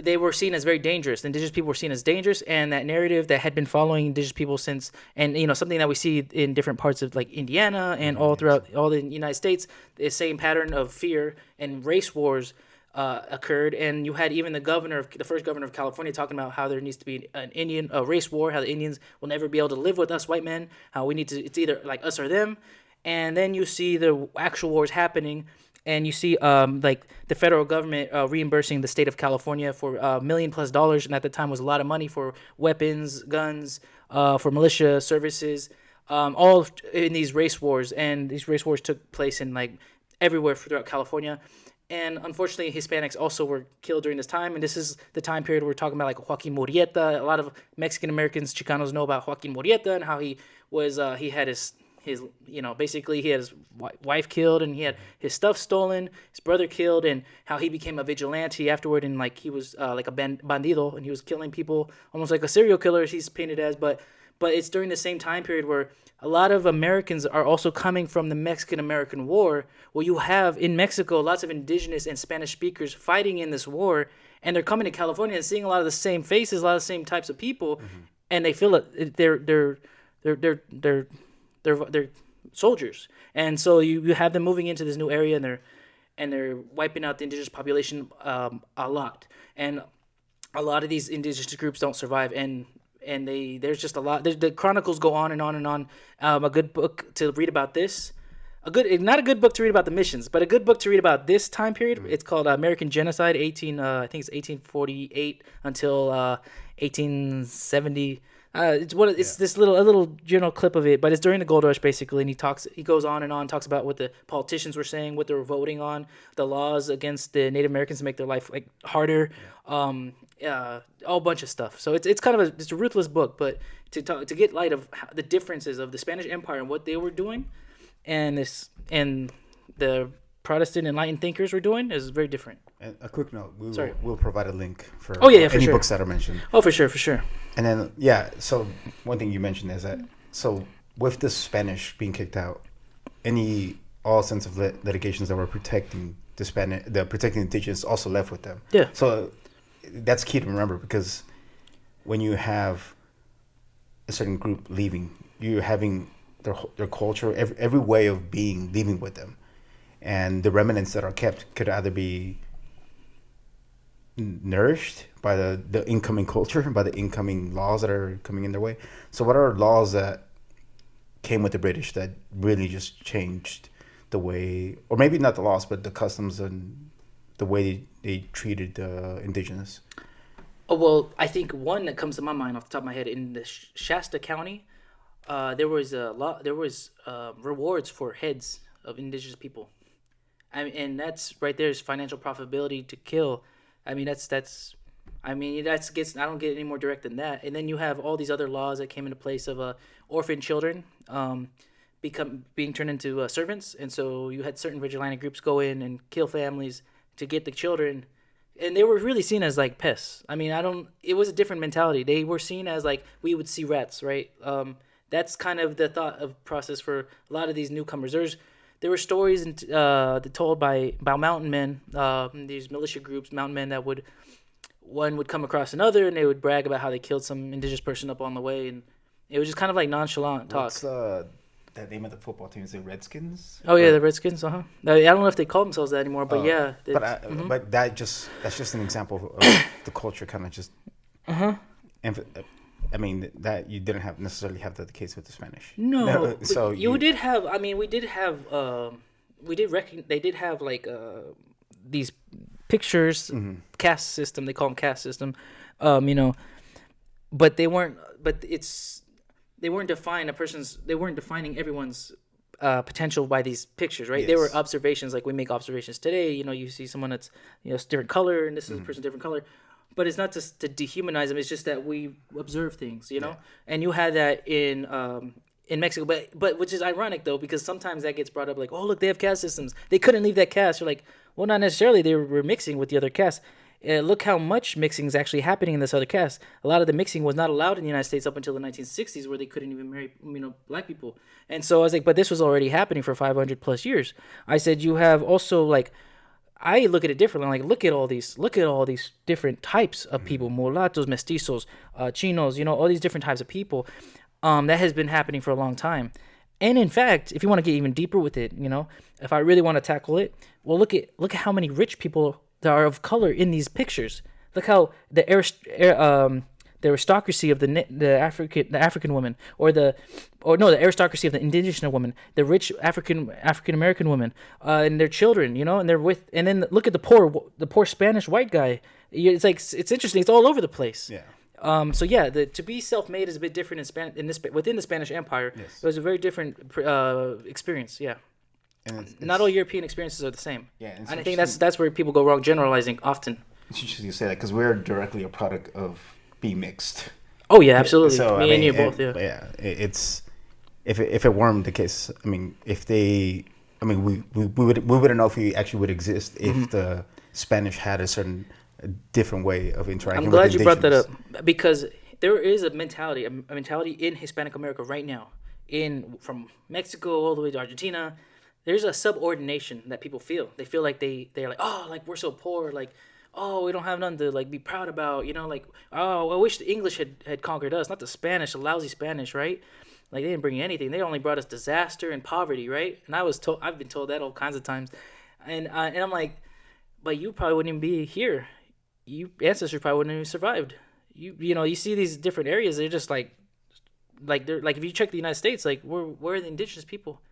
they were seen as very dangerous. Indigenous people were seen as dangerous, and that narrative that had been following indigenous people since, and something that we see in different parts of like Indiana and all throughout all the United States, the same pattern of fear and race wars occurred. And you had even the first governor of California talking about how there needs to be a race war, how the Indians will never be able to live with us white men, how it's either like us or them. And then you see the actual wars happening. And you see, like the federal government reimbursing the state of California for $1 million+, and at the time was a lot of money for weapons, guns, for militia services, all in these race wars. And these race wars took place in like everywhere throughout California. And unfortunately, Hispanics also were killed during this time. And this is the time period we're talking about, like Joaquin Murrieta. A lot of Mexican Americans, Chicanos, know about Joaquin Murrieta and how he had his basically he had his wife killed, and he had his stuff stolen, his brother killed, and how he became a vigilante afterward, and like he was like a bandido, and he was killing people almost like a serial killer he's painted as. But it's during the same time period where a lot of Americans are also coming from the Mexican-American War, where you have in Mexico lots of indigenous and Spanish speakers fighting in this war, and they're coming to California and seeing a lot of the same faces, a lot of the same types of people, and they feel that they're soldiers. And so you have them moving into this new area, and they're wiping out the indigenous population a lot. And a lot of these indigenous groups don't survive, and there's just a lot. The chronicles go on and on and on. A good book to read about this. Not a good book to read about the missions, but a good book to read about this time period. It's called American Genocide, I think it's 1848 until 1870. It's this a little general clip of it, but it's during the gold rush basically, and he goes on and on, talks about what the politicians were saying, what they were voting on, the laws against the Native Americans to make their life like harder, a whole bunch of stuff. So it's kind of it's a ruthless book, but to get light of the differences of the Spanish Empire and what they were doing, and the Protestant enlightened thinkers were doing is very different. And a quick note: we'll provide a link for any sure. Books that are mentioned. Oh, for sure. And then so one thing you mentioned is that with the Spanish being kicked out, all sense of litigations that were protecting protecting the indigenous also left with them. Yeah. So that's key to remember, because when you have a certain group leaving, you're having their culture, every way of being leaving with them, and the remnants that are kept could either be nourished by the incoming culture, by the incoming laws that are coming in their way. So what are laws that came with the British that really just changed the way, or maybe not the laws, but the customs and the way they treated the indigenous? Oh, well, I think one that comes to my mind off the top of my head in the Shasta County, there was a lot. There was rewards for heads of indigenous people. I mean, and that's right there is financial profitability to kill. I mean, that's. I mean, that's gets. I don't get any more direct than that. And then you have all these other laws that came into place of orphan children being turned into servants, and so you had certain vigilante groups go in and kill families to get the children, and they were really seen as like pests. I mean, it was a different mentality. They were seen as like we would see rats, right? That's kind of the thought of process for a lot of these newcomers. There were stories told by mountain men, these militia groups, mountain men that one would come across another and they would brag about how they killed some indigenous person up on the way, and it was just kind of like nonchalant talk. What's the name of the football team? Is it Redskins? Oh yeah, the Redskins. I don't know if they call themselves that anymore, but yeah. But that's just an example of the culture kind of just. I mean that you didn't necessarily have the case with the Spanish. No, so you did have. I mean, we did have. They did have like these pictures, caste system. They call them caste system. But they weren't. But they weren't defining everyone's potential by these pictures, right? Yes. They were observations, like we make observations today. You see someone that's different color, and this is a person different color. But it's not just to dehumanize them. It's just that we observe things, Yeah. And you had that in Mexico, but which is ironic though, because sometimes that gets brought up like, oh look, they have caste systems. They couldn't leave that caste. You're like, well, not necessarily. They were mixing with the other caste. Look how much mixing is actually happening in this other caste. A lot of the mixing was not allowed in the United States up until the 1960s, where they couldn't even marry, black people. And so I was like, but this was already happening for 500 plus years. I said, you have also like. I look at it differently. Like, look at all these different types of people: mulattoes, mestizos, chinos. All these different types of people. That has been happening for a long time. And in fact, if you want to get even deeper with it, if I really want to tackle it, well, look at how many rich people that are of color in these pictures. Look how the aristocracy of the African woman, or the aristocracy of the indigenous woman, the rich African American woman, and their children, and they're with, and then look at the poor Spanish white guy. It's like it's interesting. It's all over the place. Yeah. So yeah, to be self-made is a bit different within the Spanish Empire. Yes. It was a very different experience. Yeah. And it's not all European experiences are the same. Yeah. And I think that's where people go wrong generalizing often. It's interesting you say that, because we're directly a product of being mixed. Oh yeah, absolutely. So, and you both. Yeah. Yeah. It's if it weren't the case. I mean, if they. I mean, we wouldn't know if we actually would exist if the Spanish had a different way of interacting. I'm glad you brought that up, because there is a mentality in Hispanic America right now, from Mexico all the way to Argentina. There's a subordination that people feel. They feel like they're like, oh, like we're so poor, like, oh, we don't have nothing to like be proud about, like, oh, I wish the English had conquered us, not the Spanish, the lousy Spanish, right? Like, they didn't bring anything. They only brought us disaster and poverty, right? And I've been told that all kinds of times, and I'm like, but you probably wouldn't even be here. You ancestors probably wouldn't have even survived. You see these different areas. They're just like they're like, if you check the United States, like where are the indigenous people?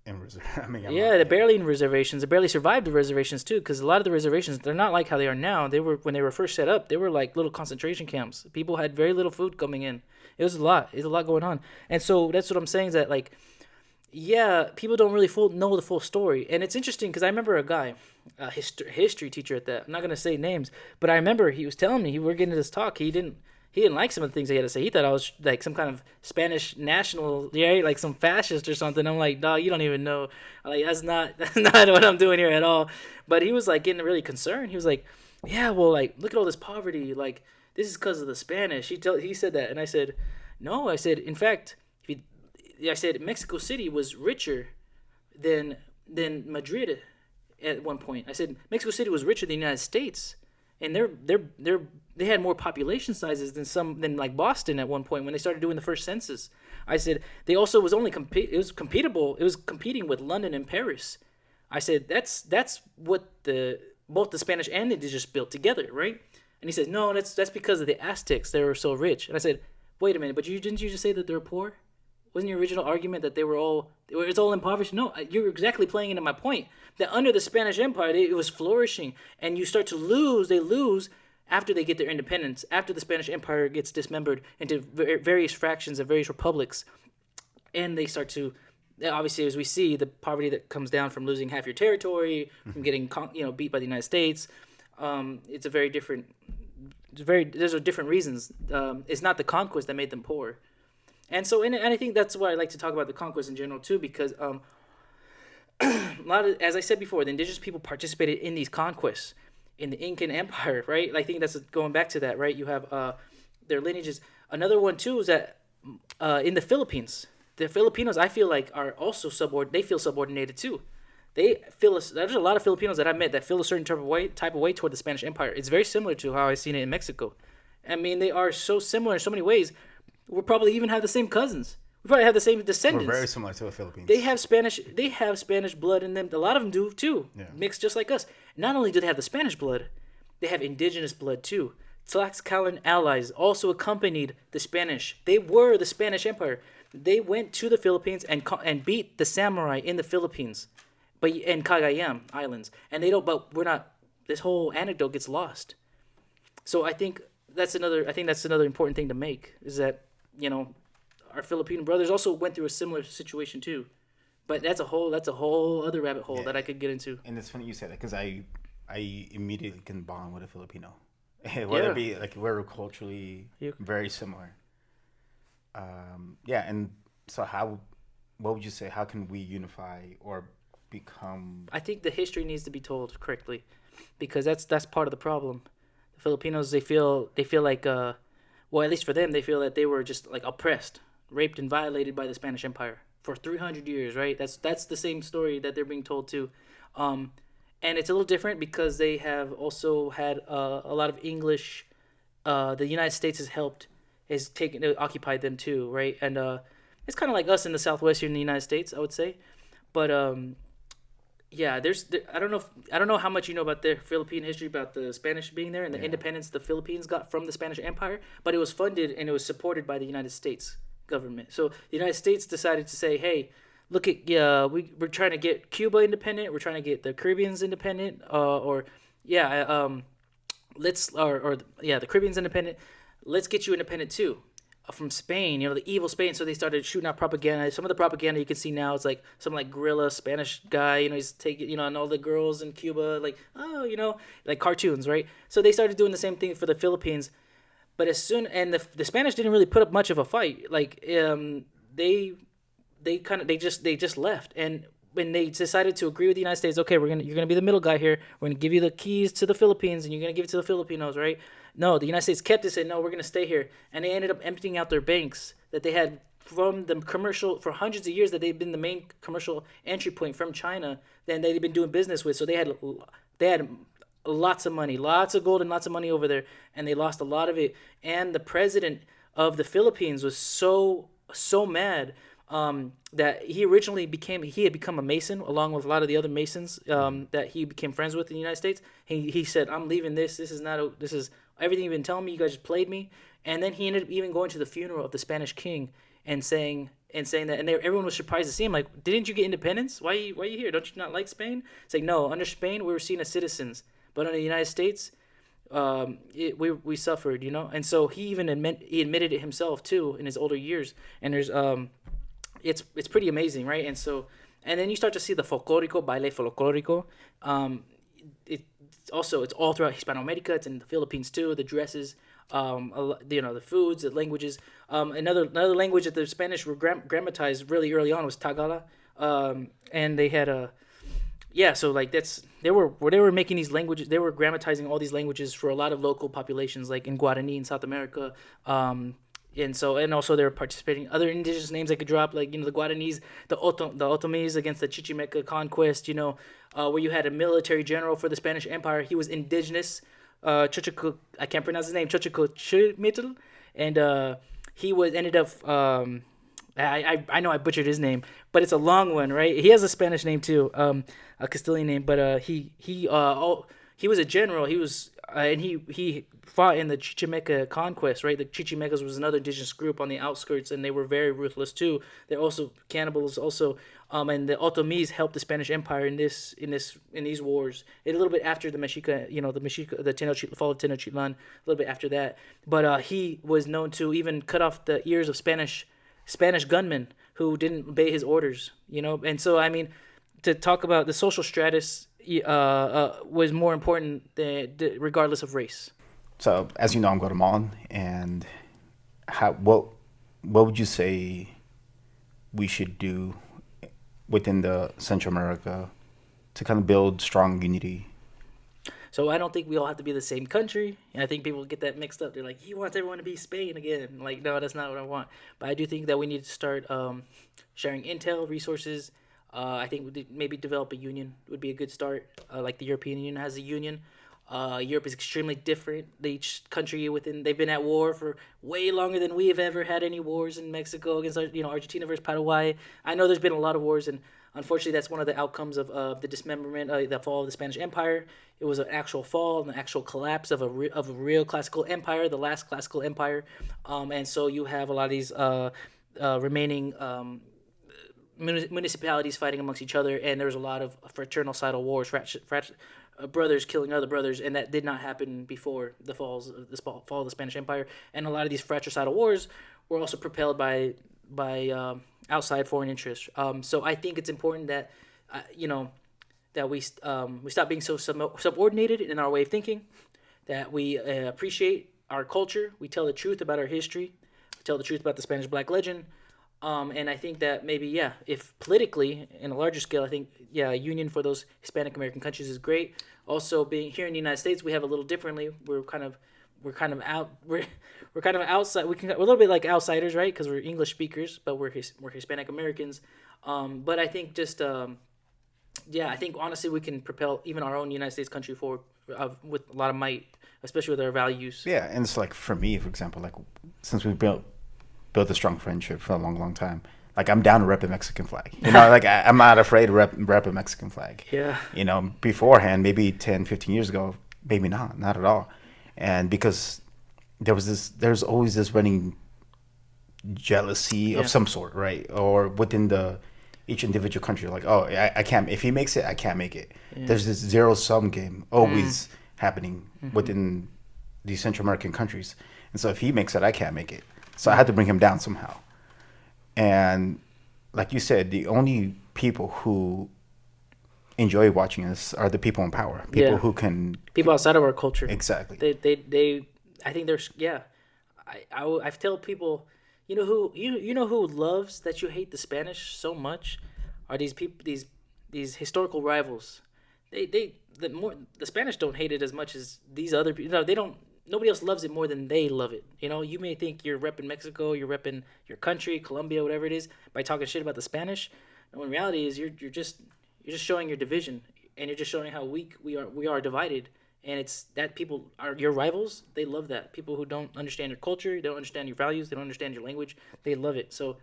They're barely in reservations. They barely survived the reservations too, because a lot of the reservations, they're not like how they are now. They were, when they were first set up, they were like little concentration camps. People had very little food coming in. It was a lot. There's a lot going on, and so that's what I'm saying, is that like, yeah, people don't really know the full story. And it's interesting because I remember a guy, a history teacher at that. I'm not gonna say names, but I remember he was telling me, we were getting to this talk. He didn't like some of the things he had to say. He thought I was like some kind of Spanish national, like some fascist or something. I'm like, dog, you don't even know. Like, that's not what I'm doing here at all. But he was like getting really concerned. He was like, yeah, well, like, look at all this poverty. Like, this is because of the Spanish. He said that, and I said, no. I said, in fact, I said Mexico City was richer than Madrid at one point. I said Mexico City was richer than the United States, and their they had more population sizes than like Boston at one point when they started doing the first census. I said they also was only it was competable. It was competing with London and Paris. I said that's what both the Spanish and the indigenous built together, right? And he said no, that's because of the Aztecs. They were so rich. And I said, wait a minute, but didn't you just say that they're poor? Wasn't your original argument that it's all impoverished? No, you're exactly playing into my point. That under the Spanish Empire, it was flourishing, and you start to lose. They lose after they get their independence, after the Spanish Empire gets dismembered into various fractions of various republics, and they start to, obviously, as we see, the poverty that comes down from losing half your territory, from getting beat by the United States. It's a very different. Those are different reasons. It's not the conquest that made them poor. And so, and I think that's why I like to talk about the conquest in general too, because as I said before, the indigenous people participated in these conquests in the Incan Empire, right? I think that's going back to that, right? You have their lineages. Another one too is that in the Philippines, the Filipinos, I feel like, are also they feel subordinated too. There's a lot of Filipinos that I've met that feel a certain type of way toward the Spanish Empire. It's very similar to how I've seen it in Mexico. I mean, they are so similar in so many ways. We'll probably even have the same cousins. We probably have the same descendants. We're very similar to the Philippines. They have Spanish blood in them. A lot of them do too, mixed just like us. Not only do they have the Spanish blood, they have indigenous blood too. Tlaxcalan allies also accompanied the Spanish. They were the Spanish Empire. They went to the Philippines and beat the samurai in the Philippines, in Cagayan Islands. And they don't. But we're not. This whole anecdote gets lost. So I think that's another important thing to make, is that our Filipino brothers also went through a similar situation too. But that's a whole other rabbit hole that I could get into. And it's funny you said that, because I immediately can bond with a Filipino. Whether it be like we're culturally very similar. And so what would you say? How can we unify or become? I think the history needs to be told correctly, because that's part of the problem. The Filipinos, they feel like, at least for them, they feel that they were just like oppressed, raped, and violated by the Spanish Empire for 300 years, right? That's the same story that they're being told too. And it's a little different because they have also had a lot of English. The United States has occupied them too, right? And it's kind of like us in the Southwest here in the United States, I would say. But I don't know how much you know about their Philippine history, about the Spanish being there and the independence the Philippines got from the Spanish Empire. But it was funded and it was supported by the United States government. So the United States decided to say, hey, look at we're trying to get Cuba independent. We're trying to get the Caribbeans independent. The Caribbeans independent. Let's get you independent too, from Spain. The evil Spain. So they started shooting out propaganda. Some of the propaganda you can see now is like some like guerrilla Spanish guy. He's taking and all the girls in Cuba like cartoons, right? So they started doing the same thing for the Philippines. But the Spanish didn't really put up much of a fight. Like they just left. And when they decided to agree with the United States, okay, you're gonna be the middle guy here. We're gonna give you the keys to the Philippines, and you're gonna give it to the Filipinos, right? No, the United States kept it. Said no, we're gonna stay here, and they ended up emptying out their banks that they had from the commercial for hundreds of years, that they've been the main commercial entry point from China. Then they've been doing business with. So they had lots of money, lots of gold, and lots of money over there, and they lost a lot of it. And the president of the Philippines was so mad. That he had become a Mason along with a lot of the other Masons that he became friends with in the United States. He said, I'm leaving this. This is everything you've been telling me. You guys just played me. And then he ended up even going to the funeral of the Spanish king and saying that, and everyone was surprised to see him. Like, didn't you get independence? Why are you here? Don't you not like Spain? It's like, no, under Spain we were seen as citizens, but under the United States, we suffered, And so he even admitted it himself too in his older years. And there's it's pretty amazing, right? And then you start to see the folclorico, baile folclorico. It's all throughout Hispanoamerica. It's in the Philippines too. The dresses, the foods, the languages. Another language that the Spanish were grammatized really early on was Tagala, and they had so like they were making these languages. They were grammatizing all these languages for a lot of local populations, like in Guarani in South America. And also they're participating other indigenous names I could drop, like the Guaranis, the Otomis against the Chichimeca conquest, where you had a military general for the Spanish Empire. He was indigenous, I can't pronounce his name, Chochicochimitl, and he was ended up. I know I butchered his name, but it's a long one, right? He has a Spanish name too, a Castilian name, but he was a general. He was and he fought in the Chichimeca conquest, right? The Chichimecas was another indigenous group on the outskirts, and they were very ruthless too. They're also cannibals, also, and the Otomís helped the Spanish Empire in these wars. A little bit after the Mexica, the fall of Tenochtitlan, a little bit after that. But he was known to even cut off the ears of Spanish gunmen who didn't obey his orders. And so I mean, to talk about the social stratus was more important regardless of race. So, as you know, I'm Guatemalan, and what would you say we should do within the Central America to kind of build strong unity? So I don't think we all have to be the same country, and I think people get that mixed up. They're like, he wants everyone to be Spain again. Like, no, that's not what I want. But I do think that we need to start sharing intel, resources. I think maybe develop a union would be a good start, like the European Union has a union. Europe is extremely different. Each country they've been at war for way longer than we have ever had any wars in Mexico against, Argentina versus Paraguay. I know there's been a lot of wars, and unfortunately that's one of the outcomes of the dismemberment, the fall of the Spanish Empire. It was an actual fall and an actual collapse of a real classical empire, the last classical empire. And so you have a lot of these remaining municipalities fighting amongst each other, and there was a lot of fratricidal wars, brothers killing other brothers, and that did not happen before the fall of the Spanish Empire. And a lot of these fratricidal wars were also propelled by outside foreign interests. So I think it's important that that we stop being so subordinated in our way of thinking, that we appreciate our culture, we tell the truth about our history, we tell the truth about the Spanish Black Legend. And I think that maybe, if politically, in a larger scale, I think, a union for those Hispanic American countries is great. Also, being here in the United States, we have a little differently. We're kind of outside. We're a little bit like outsiders, right? Because we're English speakers, but we're Hispanic Americans. But I think I think honestly we can propel even our own United States country forward with a lot of might, especially with our values. Yeah, and it's like for me, for example, like since we built a strong friendship for a long, long time. Like, I'm down to rep a Mexican flag. Like, I'm not afraid to rep a Mexican flag. Yeah. Beforehand, maybe 10, 15 years ago, maybe not at all. And because there's always this running jealousy of some sort, right? Or within each individual country, like, oh, I can't, if he makes it, I can't make it. Yeah. There's this zero-sum game always happening within these Central American countries. And so if he makes it, I can't make it. So I had to bring him down somehow. And like you said, the only people who enjoy watching us are the people in power. People who can... People outside of our culture. Exactly. They I think there's... Yeah. I've told people, you know who loves that you hate the Spanish so much? Are these people, these historical rivals. The Spanish don't hate it as much as these other people. They don't... Nobody else loves it more than they love it. You may think you're repping Mexico, you're repping your country, Colombia, whatever it is, by talking shit about the Spanish. No, in reality, is you're just showing your division, and you're just showing how weak we are divided. And it's that people are your rivals. They love that. People who don't understand your culture, they don't understand your values, they don't understand your language, they love it. So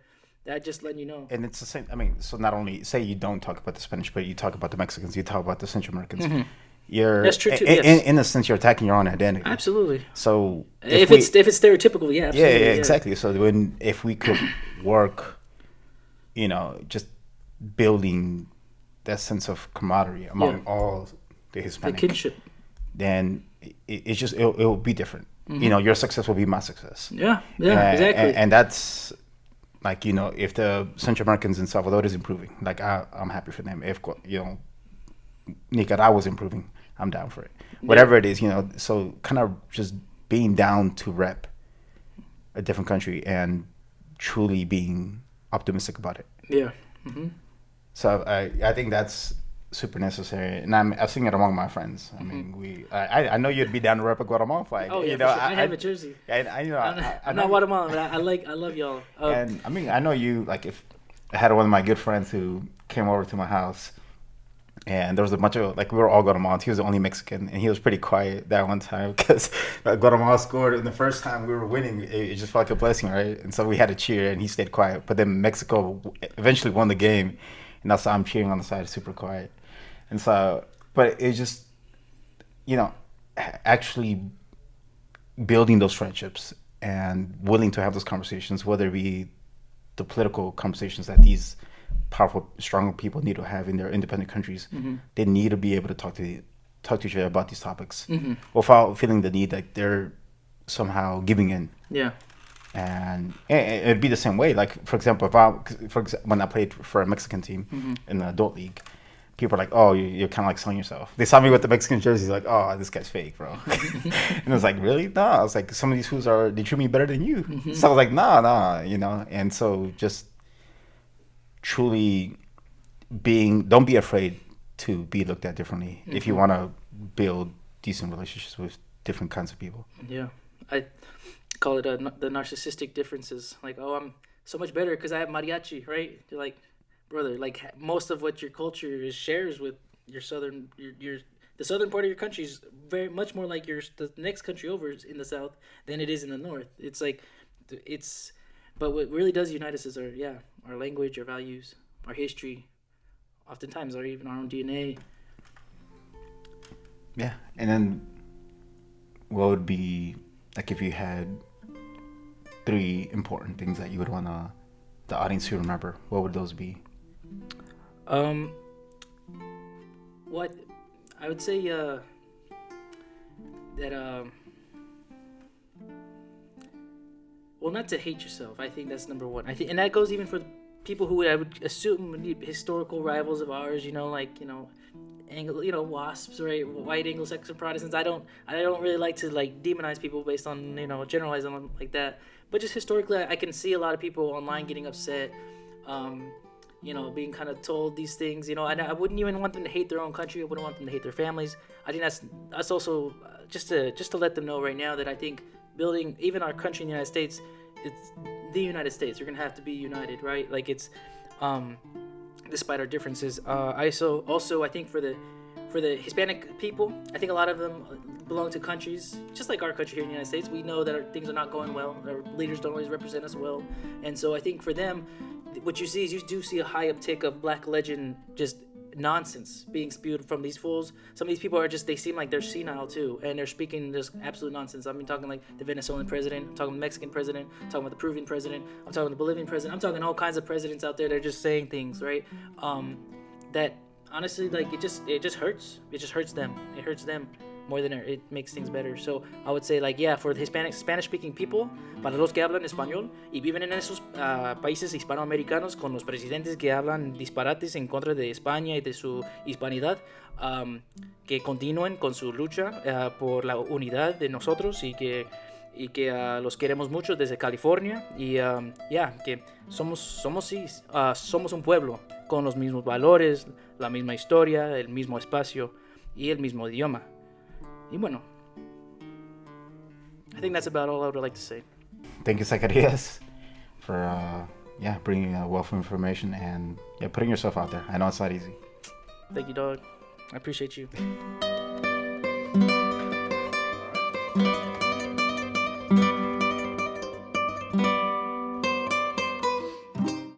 that just letting you know. And it's the same. I mean, so not only say you don't talk about the Spanish, but you talk about the Mexicans, you talk about the Central Americans. Mm-hmm. That's true too. In a sense, you're attacking your own identity. Absolutely. So if it's stereotypical, yeah. Absolutely, yeah, exactly. So if we could work, just building that sense of camaraderie among all the Hispanic, the kinship, then it will be different. Mm-hmm. Your success will be my success. Yeah, exactly. And that's like if the Central Americans in Salvador is improving, like I'm happy for them. If Nicaragua's improving, I'm down for it. Whatever it is, so kind of just being down to rep a different country and truly being optimistic about it. Yeah. Mm-hmm. So I think that's super necessary, and I'm seeing it among my friends. I mean, I know you'd be down to rep a Guatemalan flag. Oh yeah, for sure. I have a jersey. I'm not Guatemalan, but I love y'all. And I mean, I know you. Like, if I had one of my good friends who came over to my house, And there was a bunch of, like, we were all Guatemalans. He was the only Mexican, and he was pretty quiet that one time because Guatemala scored. And the first time we were winning, it just felt like a blessing, right? And so we had to cheer, and he stayed quiet. But then Mexico eventually won the game, and that's why I'm cheering on the side, super quiet. And so, but it just, actually building those friendships and willing to have those conversations, whether it be the political conversations that these powerful, strong people need to have in their independent countries. They need to be able to talk to each other about these topics without feeling the need that they're somehow giving in. Yeah. And it'd be the same way. Like, for example, when I played for a Mexican team in the adult league, people are like, "Oh, you're kind of like selling yourself." They saw me with the Mexican jerseys, like, "Oh, this guy's fake, bro." And I was like, "Really? No." I was like, "Some of these fools they treat me better than you." So I was like, "Nah," And so just truly don't be afraid to be looked at differently if you want to build decent relationships with different kinds of people. Yeah, I call it the narcissistic differences. Like, oh, I'm so much better because I have mariachi, right? You're like, brother, like most of what your culture shares with your southern, the southern part of your country is very much more like the next country over is in the south than it is in the north. It's like, but what really does unite us is our language, our values, our history, oftentimes even our own DNA. Yeah, and then what would be, like, if you had 3 important things that you would want the audience to remember, what would those be? What I would say that well, not to hate yourself. I think that's number one. And that goes even for people who I would assume would be historical rivals of ours. WASPs, right? White Anglo-Saxon Protestants. I don't really like to demonize people based on generalize them like that. But just historically, I can see a lot of people online getting upset. Being kind of told these things, and I wouldn't even want them to hate their own country. I wouldn't want them to hate their families. I think that's also just to let them know right now that I think building even our country in the United States, it's the United States. We're gonna have to be united, right? Like it's, despite our differences. I think for the Hispanic people, I think a lot of them belong to countries just like our country here in the United States. We know that things are not going well. Our leaders don't always represent us well, and so I think for them, what you see is you do see a high uptick of Black legend just nonsense being spewed from these fools. Some of these people they seem like they're senile too, and they're speaking just absolute nonsense. I mean, talking like the Venezuelan president, I'm talking the Mexican president, I'm talking about the Peruvian president, I'm talking the Bolivian president, I'm talking all kinds of presidents out there that are just saying things, right? That honestly, it just hurts. It just hurts them. It hurts them more than it makes things better. So I would say for the Spanish-speaking people, para los que hablan español y viven en esos países hispanoamericanos con los presidentes que hablan disparates en contra de España y de su hispanidad, que continúen con su lucha por la unidad de nosotros y que los queremos mucho desde California y que somos un pueblo con los mismos valores, la misma historia, el mismo espacio y el mismo idioma. Y bueno, I think that's about all I would like to say. Thank you, Zacarias, for bringing a wealth of information and putting yourself out there. I know it's not easy. Thank you, dog. I appreciate you.